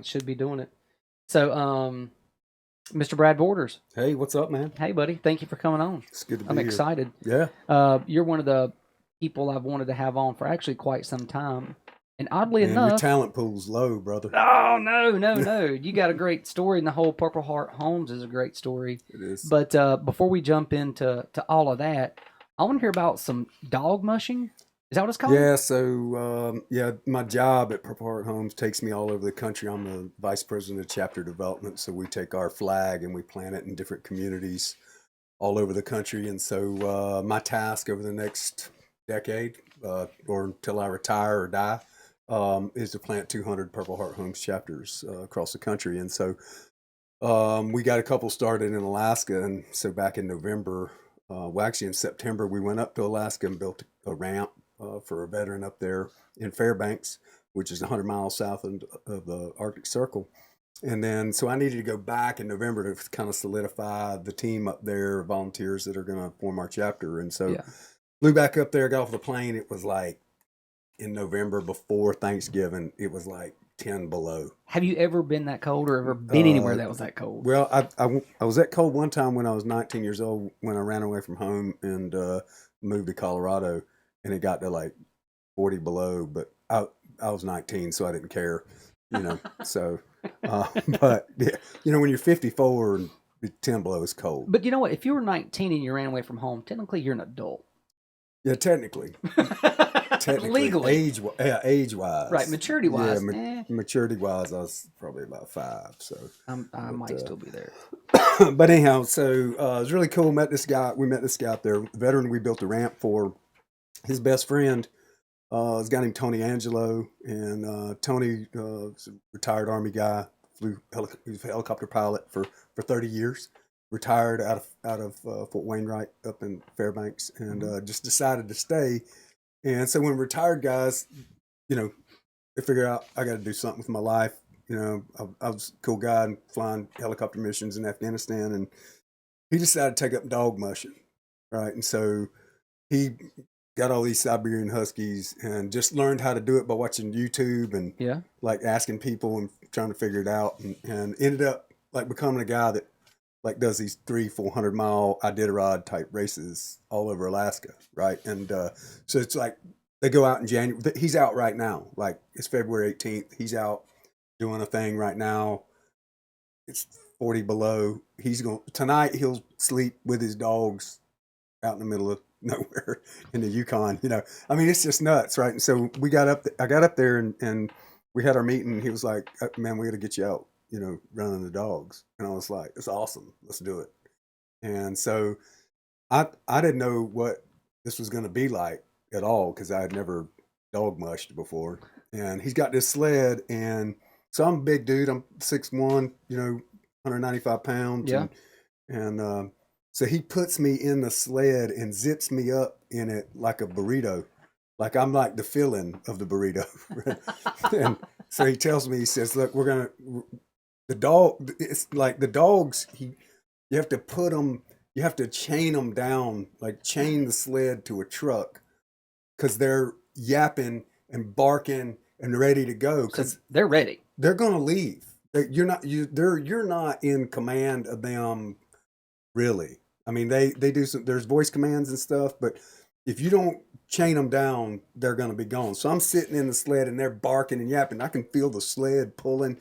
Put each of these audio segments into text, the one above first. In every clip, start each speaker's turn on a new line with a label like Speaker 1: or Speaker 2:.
Speaker 1: Should be doing it. So, Mr. Brad Borders.
Speaker 2: Hey, what's up, man?
Speaker 1: Hey, buddy. Thank you for coming on.
Speaker 2: It's good to be
Speaker 1: I'm
Speaker 2: here.
Speaker 1: excited.
Speaker 2: Yeah.
Speaker 1: You're one of the people I've wanted to have on for actually quite some time. And oddly
Speaker 2: Man, your
Speaker 1: enough,
Speaker 2: talent pool's low, brother.
Speaker 1: oh no! You got a great story, and the whole Purple Heart Homes is a great story.
Speaker 2: It is.
Speaker 1: But before we jump into all of that, I want to hear about some dog mushing. Is that what it's called?
Speaker 2: Yeah, so my job at Purple Heart Homes takes me all over the country. I'm the vice president of chapter development, so we take our flag and we plant it in different communities all over the country. And so my task over the next decade, or until I retire or die, is to plant 200 Purple Heart Homes chapters across the country. And so we got a couple started in Alaska, and so back in November, well, actually in September, we went up to Alaska and built a ramp for a veteran up there in Fairbanks, which is 100 miles south of the Arctic Circle. And then, so I needed to go back in November to kind of solidify the team up there, volunteers that are going to form our chapter. And so flew back up there, got off the plane. It was like in November before Thanksgiving, it was like 10 below.
Speaker 1: Have you ever been that cold or ever been anywhere that was that cold?
Speaker 2: Well, I was that cold one time when I was 19 years old, when I ran away from home and moved to Colorado, and it got to like 40 below, but I was 19, so I didn't care, so, but yeah, when you're 54 and 10 below is cold.
Speaker 1: But you know what? If you were 19 and you ran away from home, technically you're an adult.
Speaker 2: Yeah, technically.
Speaker 1: Legally.
Speaker 2: Age-wise.
Speaker 1: Right, maturity-wise.
Speaker 2: Yeah, maturity-wise, I was probably about 5, so.
Speaker 1: I might still be there.
Speaker 2: But anyhow, so it was really cool. We met this guy out there, veteran we built a ramp for. His best friend is a guy named Tony Angelo, and Tony is a retired Army guy. He was a helicopter pilot for 30 years. Retired out of Fort Wainwright up in Fairbanks, and just decided to stay. And so when retired guys, they figure out I got to do something with my life. I was a cool guy and flying helicopter missions in Afghanistan, and he decided to take up dog mushing, right? And so he got all these Siberian Huskies and just learned how to do it by watching YouTube and like asking people and trying to figure it out, and ended up like becoming a guy that like does these 300-400 mile Iditarod type races all over Alaska, right? And so it's like they go out in January. He's out right now. Like it's February 18th. He's out doing a thing right now. It's 40 below. Tonight he'll sleep with his dogs out in the middle of nowhere in the Yukon. I mean, it's just nuts, right? And so I got up there and we had our meeting. He was like, man, we got to get you out, running the dogs. And I was like, it's awesome. Let's do it. And so I didn't know what this was going to be like at all, because I had never dog mushed before. And he's got this sled, and so I'm a big dude. I'm 6'1", 195 pounds.
Speaker 1: Yeah.
Speaker 2: And so he puts me in the sled and zips me up in it like a burrito. Like I'm like the filling of the burrito. And so he tells me, he says, look, it's like the dogs, you have to chain them down, like chain the sled to a truck, because they're yapping and barking and ready to go. Because
Speaker 1: they're ready.
Speaker 2: They're going to leave. You're not in command of them, really. I mean, they do there's voice commands and stuff, but if you don't chain them down, they're going to be gone. So I'm sitting in the sled and they're barking and yapping. I can feel the sled pulling.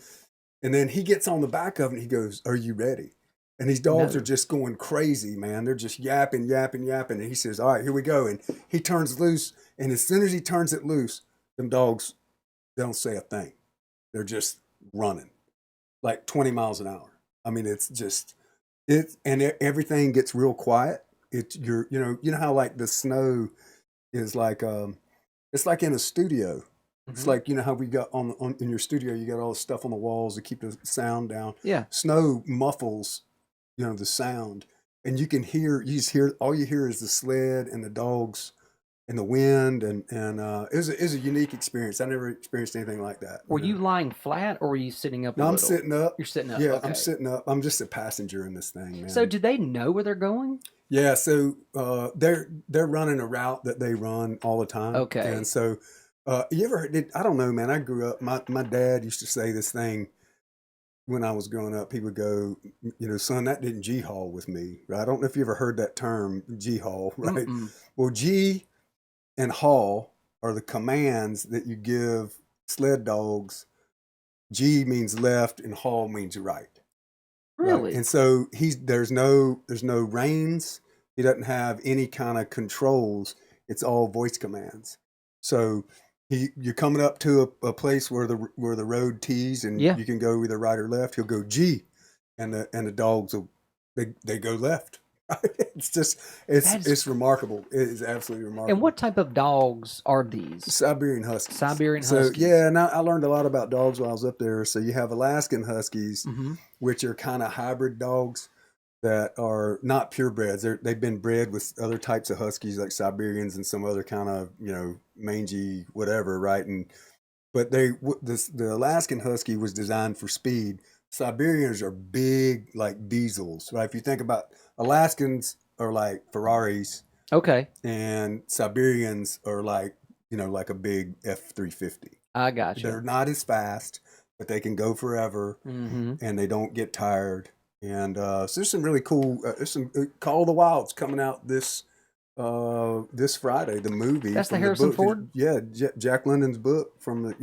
Speaker 2: And then he gets on the back of it and he goes, are you ready? And these dogs are just going crazy, man. They're just yapping. And he says, all right, here we go. And he turns loose. And as soon as he turns it loose, them dogs, they don't say a thing. They're just running like 20 miles an hour. I mean, it's just, and everything gets real quiet. You know how like the snow is like, it's like in a studio. It's like, how we got on in your studio, you got all the stuff on the walls to keep the sound down.
Speaker 1: Yeah.
Speaker 2: Snow muffles, the sound, and you hear all you hear is the sled and the dogs and the wind, and it was a unique experience. I never experienced anything like that.
Speaker 1: Were you lying flat or were you sitting up?
Speaker 2: No, I'm sitting up.
Speaker 1: You're sitting up.
Speaker 2: Yeah,
Speaker 1: okay.
Speaker 2: I'm sitting up. I'm just a passenger in this thing, man.
Speaker 1: So, do they know where they're going?
Speaker 2: Yeah, so they're running a route that they run all the time.
Speaker 1: Okay.
Speaker 2: And so you ever did? I don't know, man. I grew up. My dad used to say this thing. when I was growing up, people would go, son, that didn't G haul with me, right? I don't know if you ever heard that term, G haul, right?
Speaker 1: Mm-mm.
Speaker 2: Well, G and haul are the commands that you give sled dogs. G means left and haul means right. Right.
Speaker 1: Really?
Speaker 2: And so there's no reins. He doesn't have any kind of controls. It's all voice commands. So you're coming up to a place where the road tees and
Speaker 1: Yeah.
Speaker 2: you can go either right or left. He'll go G, and the dogs will they go left. It's just
Speaker 1: That is.
Speaker 2: it's remarkable. It is absolutely
Speaker 1: And
Speaker 2: remarkable.
Speaker 1: what type of dogs are these?
Speaker 2: Siberian Huskies.
Speaker 1: Siberian
Speaker 2: So
Speaker 1: Huskies.
Speaker 2: yeah, and I learned a lot about dogs while I was up there. So you have Alaskan Huskies,
Speaker 1: Mm-hmm.
Speaker 2: which are kind of hybrid dogs that are not purebreds. They've been bred with other types of huskies like Siberians and some other kind of mangy whatever, right? But the Alaskan Husky was designed for speed. Siberians are big like diesels, right? If you think about Alaskans are like Ferraris,
Speaker 1: Okay.
Speaker 2: and Siberians are like a big F-350.
Speaker 1: I gotcha.
Speaker 2: They're not as fast, but they can go forever
Speaker 1: Mm-hmm.
Speaker 2: and they don't get tired. And so there's some really cool. There's some Call of the Wild's coming out this Friday. The movie
Speaker 1: That's the
Speaker 2: from the
Speaker 1: Harrison
Speaker 2: book.
Speaker 1: Ford?
Speaker 2: Yeah, Jack London's book from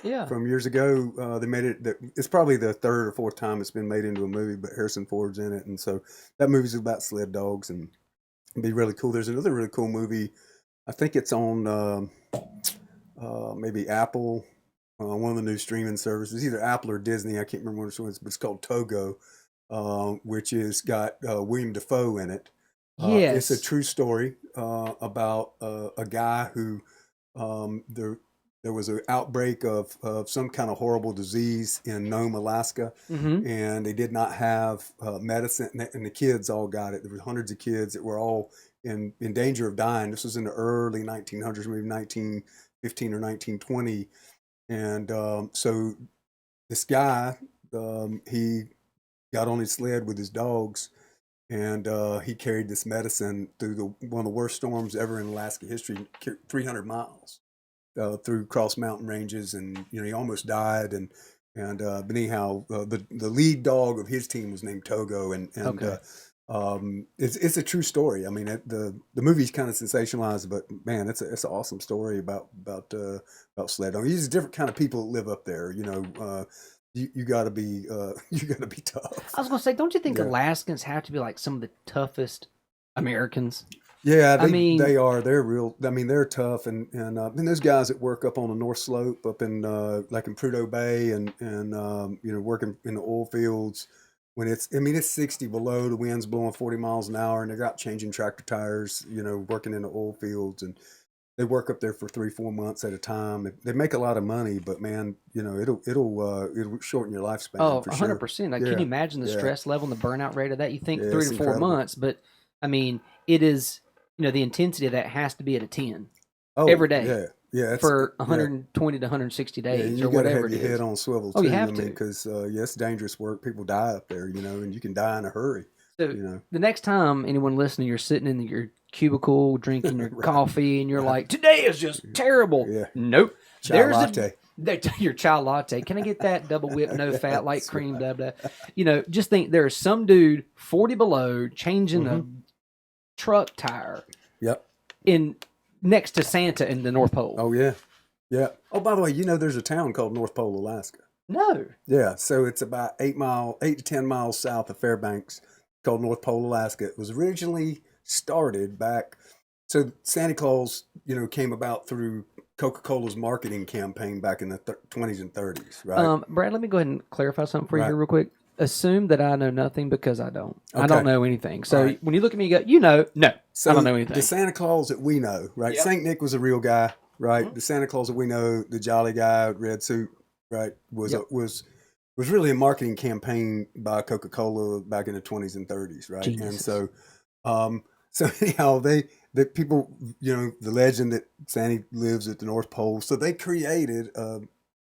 Speaker 1: Yeah.
Speaker 2: from years ago. They made it. It's probably the third or fourth time it's been made into a movie, but Harrison Ford's in it, and so that movie's about sled dogs and it'd be really cool. There's another really cool movie. I think it's on maybe Apple, one of the new streaming services, either Apple or Disney. I can't remember which one, but it's called Togo, which has got William Defoe in it. It's a
Speaker 1: Yes.
Speaker 2: true story about a guy who there was an outbreak of some kind of horrible disease in Nome, Alaska,
Speaker 1: Mm-hmm.
Speaker 2: and they did not have medicine, and the kids all got it. There were hundreds of kids that were all in danger of dying. This was in the early 1900s, maybe 1915 or 1920, and so this guy, he got on his sled with his dogs, and he carried this medicine through one of the worst storms ever in Alaska history, 300 miles through cross mountain ranges, and he almost died. But anyhow, the lead dog of his team was named Togo,
Speaker 1: Okay.
Speaker 2: it's a true story. I mean, the movie's kind of sensationalized, but man, it's an awesome story about sled dogs. These are different kind of people that live up there. You got to be you got to be
Speaker 1: I
Speaker 2: tough.
Speaker 1: was gonna say, don't you think
Speaker 2: Yeah.
Speaker 1: Alaskans have to be like some of the toughest Americans?
Speaker 2: Yeah,
Speaker 1: I
Speaker 2: they
Speaker 1: mean,
Speaker 2: are. They're real. I mean, they're tough, and those guys that work up on the North Slope, up in like in Prudhoe Bay, and working in the oil fields when it's 60 below, the wind's blowing 40 miles an hour, and they're out changing tractor tires, working in the oil fields, and they work up there for 3-4 months at a time. They make a lot of money, but man, it'll shorten your lifespan
Speaker 1: oh,
Speaker 2: for sure.
Speaker 1: 100%. Like, can
Speaker 2: Yeah,
Speaker 1: you imagine the
Speaker 2: yeah,
Speaker 1: stress level and the burnout rate of that? You think
Speaker 2: yeah.
Speaker 1: three
Speaker 2: It's
Speaker 1: to four
Speaker 2: incredible.
Speaker 1: months, but I mean, it is, the intensity of that has to be at a 10
Speaker 2: Oh
Speaker 1: every day
Speaker 2: yeah, yeah.
Speaker 1: for
Speaker 2: Yeah.
Speaker 1: 120 to 160
Speaker 2: Yeah, and
Speaker 1: days
Speaker 2: you
Speaker 1: or
Speaker 2: got to
Speaker 1: whatever
Speaker 2: have
Speaker 1: it
Speaker 2: your head
Speaker 1: is.
Speaker 2: on swivel
Speaker 1: Oh, you
Speaker 2: too. I
Speaker 1: have
Speaker 2: mean,
Speaker 1: to.
Speaker 2: because it's dangerous work. People die up there, and you can die in a hurry.
Speaker 1: So
Speaker 2: You know,
Speaker 1: the next time anyone listening, you're sitting in your cubicle drinking your
Speaker 2: right,
Speaker 1: coffee and you're
Speaker 2: right.
Speaker 1: like, today is just terrible.
Speaker 2: Yeah,
Speaker 1: Nope.
Speaker 2: chai
Speaker 1: There's a
Speaker 2: latte.
Speaker 1: your chai latte. Can I get that double whip, no fat, light
Speaker 2: That's
Speaker 1: cream,
Speaker 2: right.
Speaker 1: blah, blah. Just think there's some dude 40 below changing
Speaker 2: Hmm.
Speaker 1: a truck tire
Speaker 2: Yep.
Speaker 1: in next to Santa in the North Pole.
Speaker 2: Oh yeah, yeah. Oh, by the way, there's a town called North Pole, Alaska.
Speaker 1: No.
Speaker 2: Yeah, so it's about 8 to 10 miles south of Fairbanks, called North Pole, Alaska. It was originally started back. So Santa Claus, came about through Coca-Cola's marketing campaign back in the 20s and 30s, right?
Speaker 1: Brad, let me go ahead and clarify something for you
Speaker 2: Right.
Speaker 1: here real quick. Assume that I know nothing because I don't. I
Speaker 2: Okay.
Speaker 1: don't know anything.
Speaker 2: All
Speaker 1: So
Speaker 2: right.
Speaker 1: when you look at me, you go, no, I
Speaker 2: So
Speaker 1: don't know
Speaker 2: the
Speaker 1: anything.
Speaker 2: Santa Claus that we know, right?
Speaker 1: Yep.
Speaker 2: Saint Nick was a real guy, right?
Speaker 1: Mhm.
Speaker 2: The Santa Claus that we know, the jolly guy with red suit, right, was
Speaker 1: Yep.
Speaker 2: was really a marketing campaign by Coca-Cola back in the 20s and 30s, right? And
Speaker 1: Geniuses.
Speaker 2: so anyhow, the people, the legend that Santa lives at the North Pole, so they created,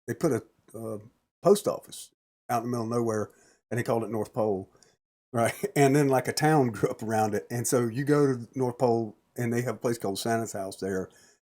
Speaker 2: they put a post office out in the middle of nowhere, and they called it North Pole. Right. And then like a town grew up around it. And so you go to the North Pole and they have a place called Santa's house there.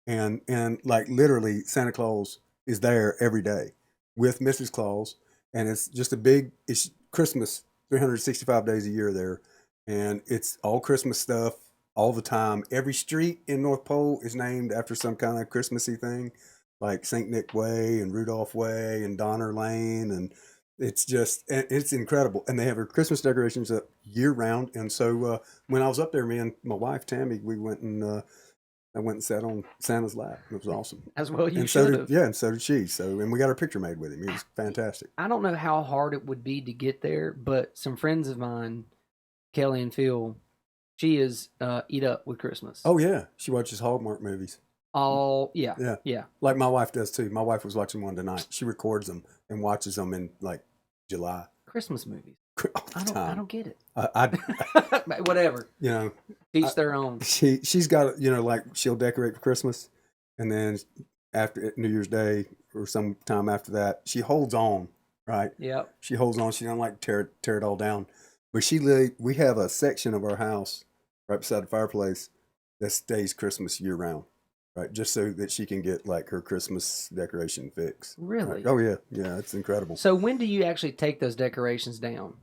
Speaker 2: And like literally Santa Claus is there every day with Mrs. Claus. and it's just a big. It's Christmas, 365 days a year there, and it's all Christmas stuff all the time. Every street in North Pole is named after some kind of Christmassy thing, like Saint Nick Way and Rudolph Way and Donner Lane, and it's incredible. And they have their Christmas decorations up year round. And so when I was up there, me and my wife Tammy, we went and I went and sat on Santa's lap. It was awesome.
Speaker 1: As well, you
Speaker 2: And so
Speaker 1: should
Speaker 2: did
Speaker 1: have.
Speaker 2: yeah, and so did she. So and we got our picture made with him. It was fantastic.
Speaker 1: I don't know how hard it would be to get there, but some friends of mine, Kelly and Phil, she is eat up with Christmas.
Speaker 2: Oh yeah, she watches Hallmark movies.
Speaker 1: All yeah,
Speaker 2: Yeah,
Speaker 1: yeah.
Speaker 2: like my wife does too. My wife was watching one tonight. She records them and watches them in like July
Speaker 1: Christmas movies.
Speaker 2: all the
Speaker 1: I
Speaker 2: time.
Speaker 1: don't get it.
Speaker 2: I
Speaker 1: Whatever.
Speaker 2: you know,
Speaker 1: Each their own.
Speaker 2: she's got like she'll decorate for Christmas, and then after New Year's Day or some time after that, she holds on. Right,
Speaker 1: Yep.
Speaker 2: she holds on. She don't like to tear it all down, but we have a section of our house right beside the fireplace that stays Christmas year round. Right, just so that she can get like her Christmas decoration fix.
Speaker 1: Really?
Speaker 2: Right. Oh yeah, yeah, it's incredible.
Speaker 1: So when do you actually take those decorations down?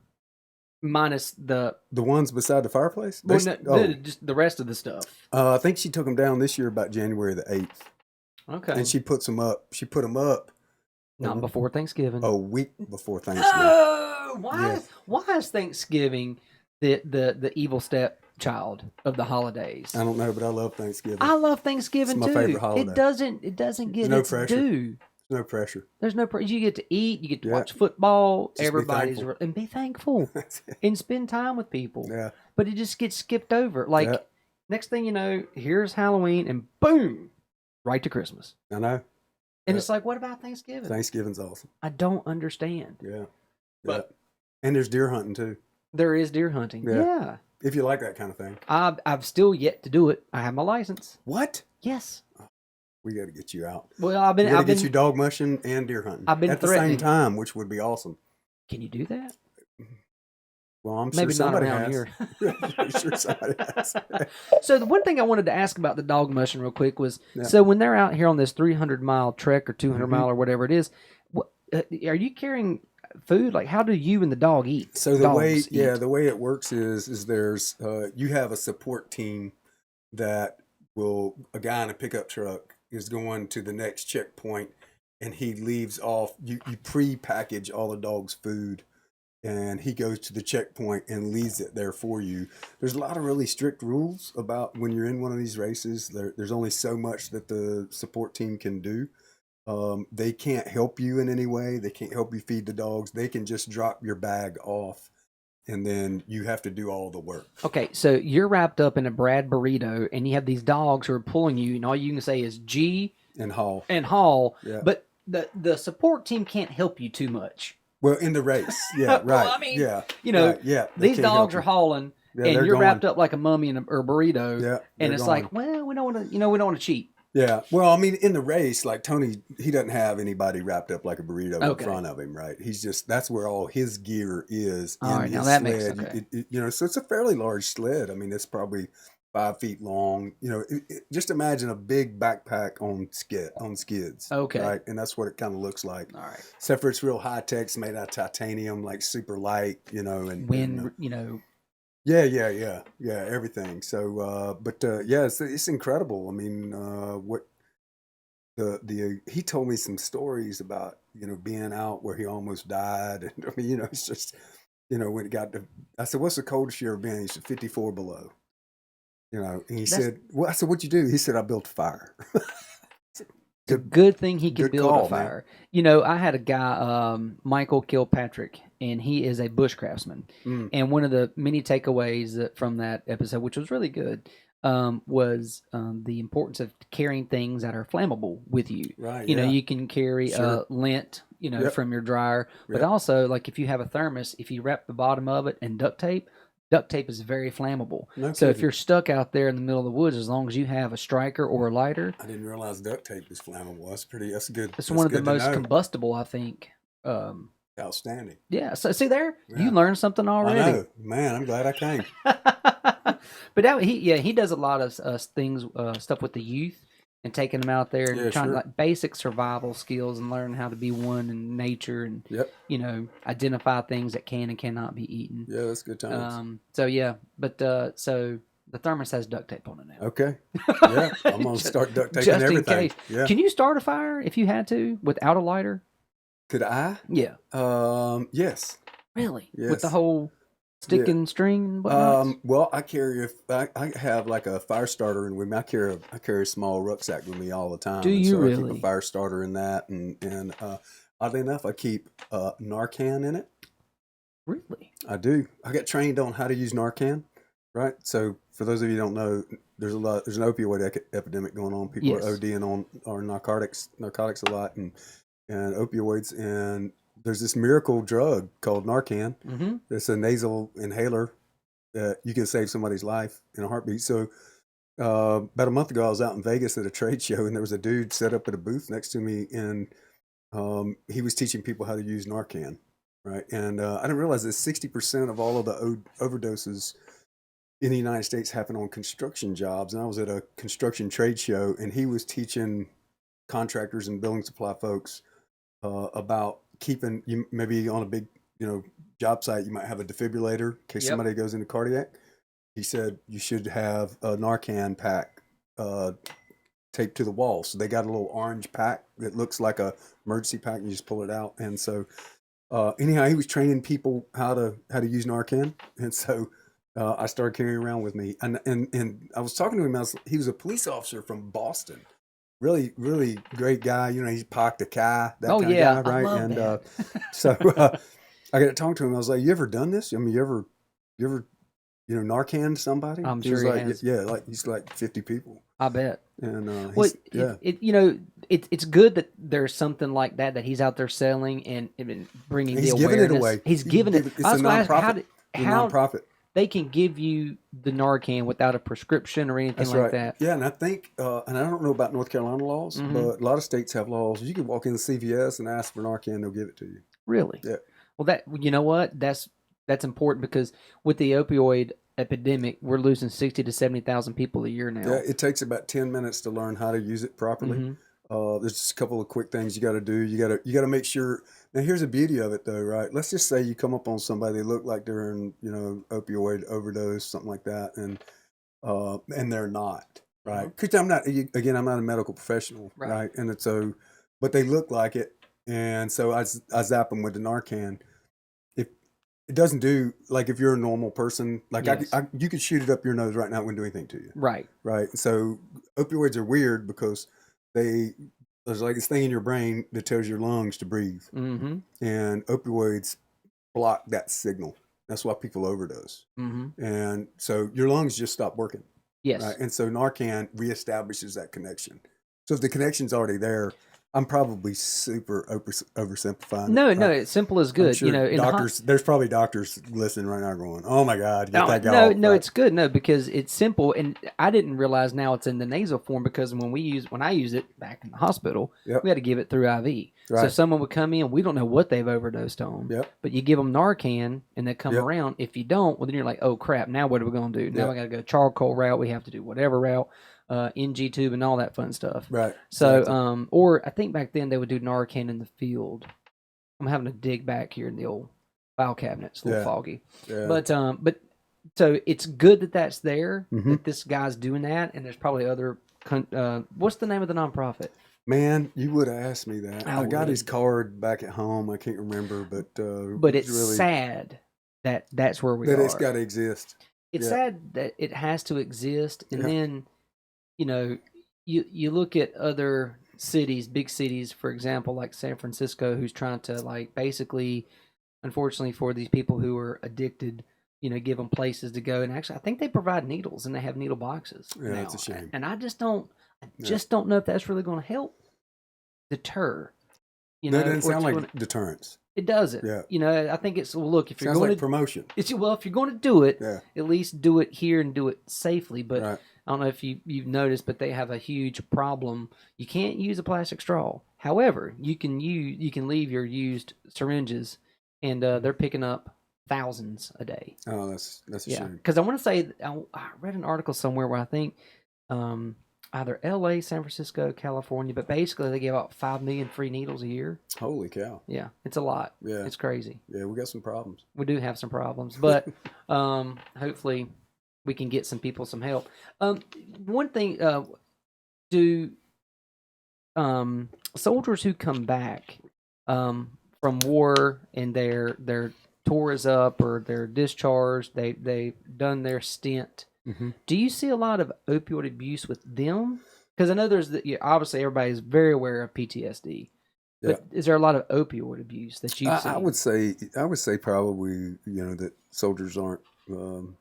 Speaker 1: Minus the
Speaker 2: The ones beside the fireplace?
Speaker 1: well, just the rest of the stuff.
Speaker 2: I think she took them down this year about January the 8th.
Speaker 1: Okay.
Speaker 2: And she puts them up. She put them up
Speaker 1: Not before Thanksgiving.
Speaker 2: a week before Thanksgiving.
Speaker 1: Oh, why?
Speaker 2: Yeah.
Speaker 1: Why is Thanksgiving the evil stepchild of the holidays?
Speaker 2: I don't know, but I love Thanksgiving.
Speaker 1: I love Thanksgiving
Speaker 2: It's my
Speaker 1: too.
Speaker 2: favorite holiday.
Speaker 1: It doesn't get
Speaker 2: no
Speaker 1: its
Speaker 2: pressure.
Speaker 1: due.
Speaker 2: No pressure.
Speaker 1: There's no you get to eat, you get to
Speaker 2: Yeah.
Speaker 1: watch football,
Speaker 2: Just be
Speaker 1: everybody's
Speaker 2: thankful.
Speaker 1: and be thankful and spend time with people.
Speaker 2: Yeah.
Speaker 1: But it just gets skipped over. Like
Speaker 2: Yeah.
Speaker 1: next thing you know, here's Halloween and boom, right to Christmas.
Speaker 2: I know.
Speaker 1: And
Speaker 2: Yeah.
Speaker 1: it's like, what about Thanksgiving?
Speaker 2: Thanksgiving's awesome.
Speaker 1: I don't understand.
Speaker 2: Yeah.
Speaker 1: But-
Speaker 2: yeah. And there's deer hunting too.
Speaker 1: There is deer hunting.
Speaker 2: Yeah.
Speaker 1: Yeah.
Speaker 2: If you like that kind of thing.
Speaker 1: I've still yet to do it. I have my license.
Speaker 2: What?
Speaker 1: Yes.
Speaker 2: We got to get you out.
Speaker 1: Well, I've
Speaker 2: We
Speaker 1: been.
Speaker 2: got to
Speaker 1: I've
Speaker 2: get
Speaker 1: been.
Speaker 2: you dog mushing and deer hunting
Speaker 1: I've been
Speaker 2: at the
Speaker 1: threatening.
Speaker 2: same time, which would be awesome.
Speaker 1: Can you do that?
Speaker 2: Well, I'm
Speaker 1: Maybe
Speaker 2: sure
Speaker 1: not
Speaker 2: somebody
Speaker 1: around
Speaker 2: has.
Speaker 1: here.
Speaker 2: I'm sure somebody has.
Speaker 1: So the one thing I wanted to ask about the dog mushing real quick was,
Speaker 2: Yeah.
Speaker 1: so when they're out here on this 300-mile trek or 200
Speaker 2: Mhm.
Speaker 1: mile or whatever it is, are you carrying food? Like, how do you and the dog eat?
Speaker 2: So the way,
Speaker 1: Dogs eat.
Speaker 2: the way it works is there's you have a support team that a guy in a pickup truck is going to the next checkpoint, and he leaves off. You pre-package all the dog's food, and he goes to the checkpoint and leaves it there for you. There's a lot of really strict rules about when you're in one of these races. There's only so much that the support team can do. They can't help you in any way. They can't help you feed the dogs. They can just drop your bag off, and then you have to do all the work.
Speaker 1: Okay, so you're wrapped up in a Brad burrito, and you have these dogs who are pulling you, and all you can say is G
Speaker 2: And haul.
Speaker 1: and haul,
Speaker 2: Yeah.
Speaker 1: but the support team can't help you too much.
Speaker 2: Well, in the race, yeah,
Speaker 1: Well,
Speaker 2: right,
Speaker 1: I mean,
Speaker 2: yeah,
Speaker 1: you know,
Speaker 2: right, yeah. They
Speaker 1: These
Speaker 2: can't help
Speaker 1: dogs are
Speaker 2: you.
Speaker 1: hauling,
Speaker 2: Yeah,
Speaker 1: and
Speaker 2: they're
Speaker 1: you're
Speaker 2: going.
Speaker 1: wrapped up like a mummy in a burrito,
Speaker 2: Yeah,
Speaker 1: and
Speaker 2: they're
Speaker 1: it's
Speaker 2: going.
Speaker 1: like, well, we don't want to, we don't want to cheat.
Speaker 2: Yeah, well, I mean, in the race, like Tony, he doesn't have anybody wrapped up like a burrito
Speaker 1: Okay.
Speaker 2: in front of him, right? He's just that's where all his gear is
Speaker 1: All
Speaker 2: in
Speaker 1: right, now
Speaker 2: his
Speaker 1: that
Speaker 2: sled.
Speaker 1: makes- okay.
Speaker 2: So it's a fairly large sled. I mean, it's probably 5 feet long. Just imagine a big backpack on skids.
Speaker 1: Okay.
Speaker 2: right, and that's what it kind of looks like.
Speaker 1: All right.
Speaker 2: Except for it's real high tech, it's made out of titanium, like super light, and
Speaker 1: When,
Speaker 2: yeah, everything. So, it's incredible. I mean, what he told me some stories about, being out where he almost died. And I mean, it's just, when it got to, I said, what's the coldest you ever been? He said, 54 below. And he said, well, I said, what'd you do? He said, I built a fire.
Speaker 1: it's a good thing he could
Speaker 2: good
Speaker 1: build
Speaker 2: call,
Speaker 1: a fire. I had a guy, Michael Kilpatrick, and he is a bushcraftsman.
Speaker 2: Mm.
Speaker 1: And one of the many takeaways from that episode, which was really good, was the importance of carrying things that are flammable with you.
Speaker 2: Right.
Speaker 1: You can carry
Speaker 2: Sure.
Speaker 1: lint,
Speaker 2: Yep.
Speaker 1: from your dryer, but
Speaker 2: Yep.
Speaker 1: also like if you have a thermos, if you wrap the bottom of it in duct tape is very flammable.
Speaker 2: No
Speaker 1: So if
Speaker 2: kidding.
Speaker 1: you're stuck out there in the middle of the woods, as long as you have a striker or a lighter,
Speaker 2: I didn't realize duct tape is flammable. That's good.
Speaker 1: it's
Speaker 2: That's
Speaker 1: one of the
Speaker 2: good to
Speaker 1: most
Speaker 2: know.
Speaker 1: combustible, I think.
Speaker 2: Outstanding.
Speaker 1: Yeah. So see there,
Speaker 2: Yeah.
Speaker 1: you learned something
Speaker 2: I
Speaker 1: already.
Speaker 2: know, man. I'm glad I came.
Speaker 1: But he does a lot of things, stuff with the youth. and taking them out there and
Speaker 2: Yeah,
Speaker 1: trying to,
Speaker 2: sure.
Speaker 1: like, basic survival skills and learn how to be one in nature and
Speaker 2: Yep.
Speaker 1: identify things that can and cannot be eaten.
Speaker 2: Yeah, that's good times.
Speaker 1: So yeah, but so the thermos has duct tape on it now.
Speaker 2: Okay. Yeah, I'm gonna start duct taping
Speaker 1: Just in
Speaker 2: everything.
Speaker 1: case.
Speaker 2: Yeah.
Speaker 1: Can you start a fire if you had to without a lighter?
Speaker 2: Could I?
Speaker 1: Yeah.
Speaker 2: Yes.
Speaker 1: Really? With the
Speaker 2: Yes.
Speaker 1: whole stick
Speaker 2: Yeah.
Speaker 1: and string and whatnot?
Speaker 2: Well, I have like a fire starter, and with me, I carry a small rucksack with me all the
Speaker 1: Do
Speaker 2: time, and
Speaker 1: you
Speaker 2: so I keep a
Speaker 1: really?
Speaker 2: fire starter in that, and oddly enough, I keep Narcan in it.
Speaker 1: Really?
Speaker 2: I do. I got trained on how to use Narcan, right? So for those of you who don't know, there's an opioid epidemic going on. People are
Speaker 1: Yes.
Speaker 2: ODing on narcotics a lot, and opioids. And there's this miracle drug called Narcan.
Speaker 1: Mm-hmm.
Speaker 2: It's a nasal inhaler that you can save somebody's life in a heartbeat. So about a month ago, I was out in Vegas at a trade show, and there was a dude set up at a booth next to me, and he was teaching people how to use Narcan, right? And I didn't realize that 60% of all of the overdoses in the United States happen on construction jobs. And I was at a construction trade show, and he was teaching contractors and building supply folks about keeping you maybe on a big, job site. You might have a defibrillator in case
Speaker 1: Yep.
Speaker 2: somebody goes into cardiac. He said you should have a Narcan pack taped to the wall. So they got a little orange pack that looks like a emergency pack, and you just pull it out. And so anyhow, he was training people how to use Narcan, and so I started carrying around with me. And I was talking to him. He was a police officer from Boston. Really, really great guy. He's parked a car, that
Speaker 1: Oh
Speaker 2: kind of
Speaker 1: yeah,
Speaker 2: guy,
Speaker 1: I
Speaker 2: right?
Speaker 1: love
Speaker 2: And
Speaker 1: that.
Speaker 2: so I got to talk to him. I was like, "You ever done this? I mean, you ever, Narcan somebody?"
Speaker 1: I'm
Speaker 2: He
Speaker 1: sure
Speaker 2: was
Speaker 1: he
Speaker 2: like,
Speaker 1: has.
Speaker 2: "Yeah, like he's like 50 people."
Speaker 1: I bet.
Speaker 2: And
Speaker 1: Well,
Speaker 2: yeah,
Speaker 1: it's good that there's something like that he's out there selling and bringing the
Speaker 2: he's giving it
Speaker 1: awareness.
Speaker 2: away.
Speaker 1: He's giving it.
Speaker 2: It's
Speaker 1: I
Speaker 2: a
Speaker 1: was going to ask
Speaker 2: nonprofit. It's a
Speaker 1: how
Speaker 2: nonprofit.
Speaker 1: they can give you the Narcan without a prescription or anything
Speaker 2: That's
Speaker 1: like
Speaker 2: right.
Speaker 1: that.
Speaker 2: Yeah, and I think, and I don't know about North Carolina laws,
Speaker 1: Hmm.
Speaker 2: but a lot of states have laws. You can walk in CVS and ask for Narcan; they'll give it to you.
Speaker 1: Really?
Speaker 2: Yeah,
Speaker 1: Well, you know what? That's important because with the opioid epidemic, we're losing 60 to 70,000 people a year
Speaker 2: yeah.
Speaker 1: now.
Speaker 2: It takes about 10 minutes to learn how to use it properly.
Speaker 1: Hmm.
Speaker 2: There's just a couple of quick things you got to do. You got to make sure. Now, here's the beauty of it, though, right? Let's just say you come up on somebody they look like they're in, opioid overdose, something like that, and they're not,
Speaker 1: Uh-huh.
Speaker 2: right? Because I'm not a medical professional,
Speaker 1: Right.
Speaker 2: right? And it's so, but they look like it, and so I zap them with the Narcan. If it doesn't do, like, if you're a normal person, like
Speaker 1: Yes.
Speaker 2: you could shoot it up your nose right now, it wouldn't do anything to you,
Speaker 1: Right.
Speaker 2: right? So opioids are weird because there's like this thing in your brain that tells your lungs to breathe,
Speaker 1: Mm-hmm.
Speaker 2: and opioids block that signal. That's why people overdose,
Speaker 1: Mm-hmm.
Speaker 2: and so your lungs just stop working.
Speaker 1: Yes.
Speaker 2: Right. And so Narcan reestablishes that connection. So if the connection's already there, I'm probably super oversimplifying it.
Speaker 1: No,
Speaker 2: Right?
Speaker 1: it's simple as
Speaker 2: I'm
Speaker 1: good.
Speaker 2: sure
Speaker 1: In
Speaker 2: there's probably doctors listening right now going, "Oh my God, get
Speaker 1: no,
Speaker 2: that guy
Speaker 1: no,
Speaker 2: off."
Speaker 1: no,
Speaker 2: Right?
Speaker 1: it's good. No, because it's simple, and I didn't realize now it's in the nasal form because when I used it back in the hospital,
Speaker 2: Yep.
Speaker 1: we had to give it through IV. So
Speaker 2: Right.
Speaker 1: someone would come in, we don't know what they've overdosed on,
Speaker 2: Yep.
Speaker 1: but you give them Narcan, and they come
Speaker 2: Yep.
Speaker 1: around. If you don't, well, then you're like, oh crap, now what are we going to do? Now
Speaker 2: Yep.
Speaker 1: I got to go charcoal route. We have to do whatever route, NG tube, and all that fun stuff.
Speaker 2: Right.
Speaker 1: So,
Speaker 2: Exactly.
Speaker 1: or I think back then they would do Narcan in the field. I'm having to dig back here in the old file cabinet. It's a little
Speaker 2: Yeah.
Speaker 1: foggy.
Speaker 2: Yeah.
Speaker 1: But so it's good that that's there,
Speaker 2: Mhm.
Speaker 1: that this guy's doing that, and there's probably other. What's the name of the nonprofit?
Speaker 2: Man, you would have asked me that.
Speaker 1: I
Speaker 2: I got his
Speaker 1: would.
Speaker 2: card back at home. I can't remember, but
Speaker 1: But it's
Speaker 2: really
Speaker 1: sad that that's where we
Speaker 2: that it's
Speaker 1: are.
Speaker 2: got to exist.
Speaker 1: It's
Speaker 2: Yeah.
Speaker 1: sad that it has to exist, and
Speaker 2: Yeah.
Speaker 1: then you know you look at other cities, big cities, for example, like San Francisco, who's trying to, like, basically, unfortunately for these people who are addicted, give them places to go. And actually, I think they provide needles and they have needle boxes
Speaker 2: Yeah,
Speaker 1: now.
Speaker 2: it's a shame.
Speaker 1: And I just
Speaker 2: Yeah.
Speaker 1: don't know if that's really going to help deter.
Speaker 2: No, it doesn't
Speaker 1: Or it's
Speaker 2: sound like
Speaker 1: gonna,
Speaker 2: deterrence.
Speaker 1: it doesn't.
Speaker 2: Yeah.
Speaker 1: I think it's, well, look, if you're
Speaker 2: Sounds
Speaker 1: going
Speaker 2: like
Speaker 1: to
Speaker 2: promotion.
Speaker 1: if you're going to do it,
Speaker 2: Yeah.
Speaker 1: at least do it here and do it safely. But
Speaker 2: Right.
Speaker 1: I don't know if you've noticed, but they have a huge problem. You can't use a plastic straw. However, you can leave your used syringes, and they're picking up thousands a day.
Speaker 2: Oh, that's a
Speaker 1: Yeah,
Speaker 2: shame.
Speaker 1: because I want to say I read an article somewhere where I think either L.A., San Francisco, California, but basically they give out 5 million free needles a year.
Speaker 2: Holy cow!
Speaker 1: Yeah, it's a lot.
Speaker 2: Yeah,
Speaker 1: It's crazy.
Speaker 2: yeah, we got some problems.
Speaker 1: We do have some problems, but hopefully we can get some people some help. Um, One thing, do soldiers who come back from war and their tour is up or they're discharged, they've done their stint.
Speaker 2: Hmm.
Speaker 1: Do you see a lot of opioid abuse with them? Because I know there's obviously everybody's very aware of PTSD,
Speaker 2: Yeah,
Speaker 1: but is there a lot of opioid abuse that you've
Speaker 2: I
Speaker 1: seen?
Speaker 2: would say probably that soldiers aren't um,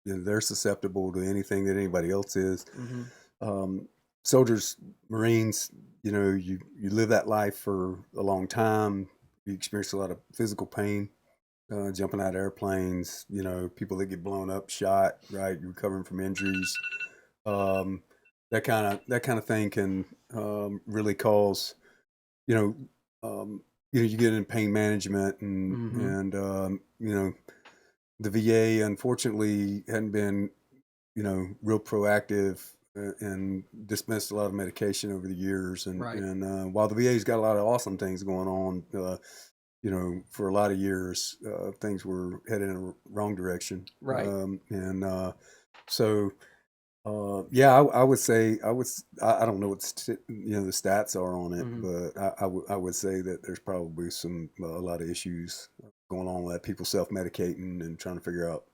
Speaker 2: they're susceptible to anything that anybody else is.
Speaker 1: Hmm.
Speaker 2: Um, Soldiers, Marines, you live that life for a long time. You experience a lot of physical pain, jumping out of airplanes. People that get blown up, shot. Right, you're recovering from injuries. Um, that kind of thing can really cause you know you get in pain management and
Speaker 1: Hmm.
Speaker 2: and the VA unfortunately hadn't been real proactive and dismissed a lot of medication over the years. And
Speaker 1: Right.
Speaker 2: and while the VA's got a lot of awesome things going on, for a lot of years things were headed in a wrong direction.
Speaker 1: Right.
Speaker 2: And so yeah, I would say I don't know what the stats are on it,
Speaker 1: Hmm.
Speaker 2: but I would say that there's probably a lot of issues going on with that. People self medicating and trying to figure out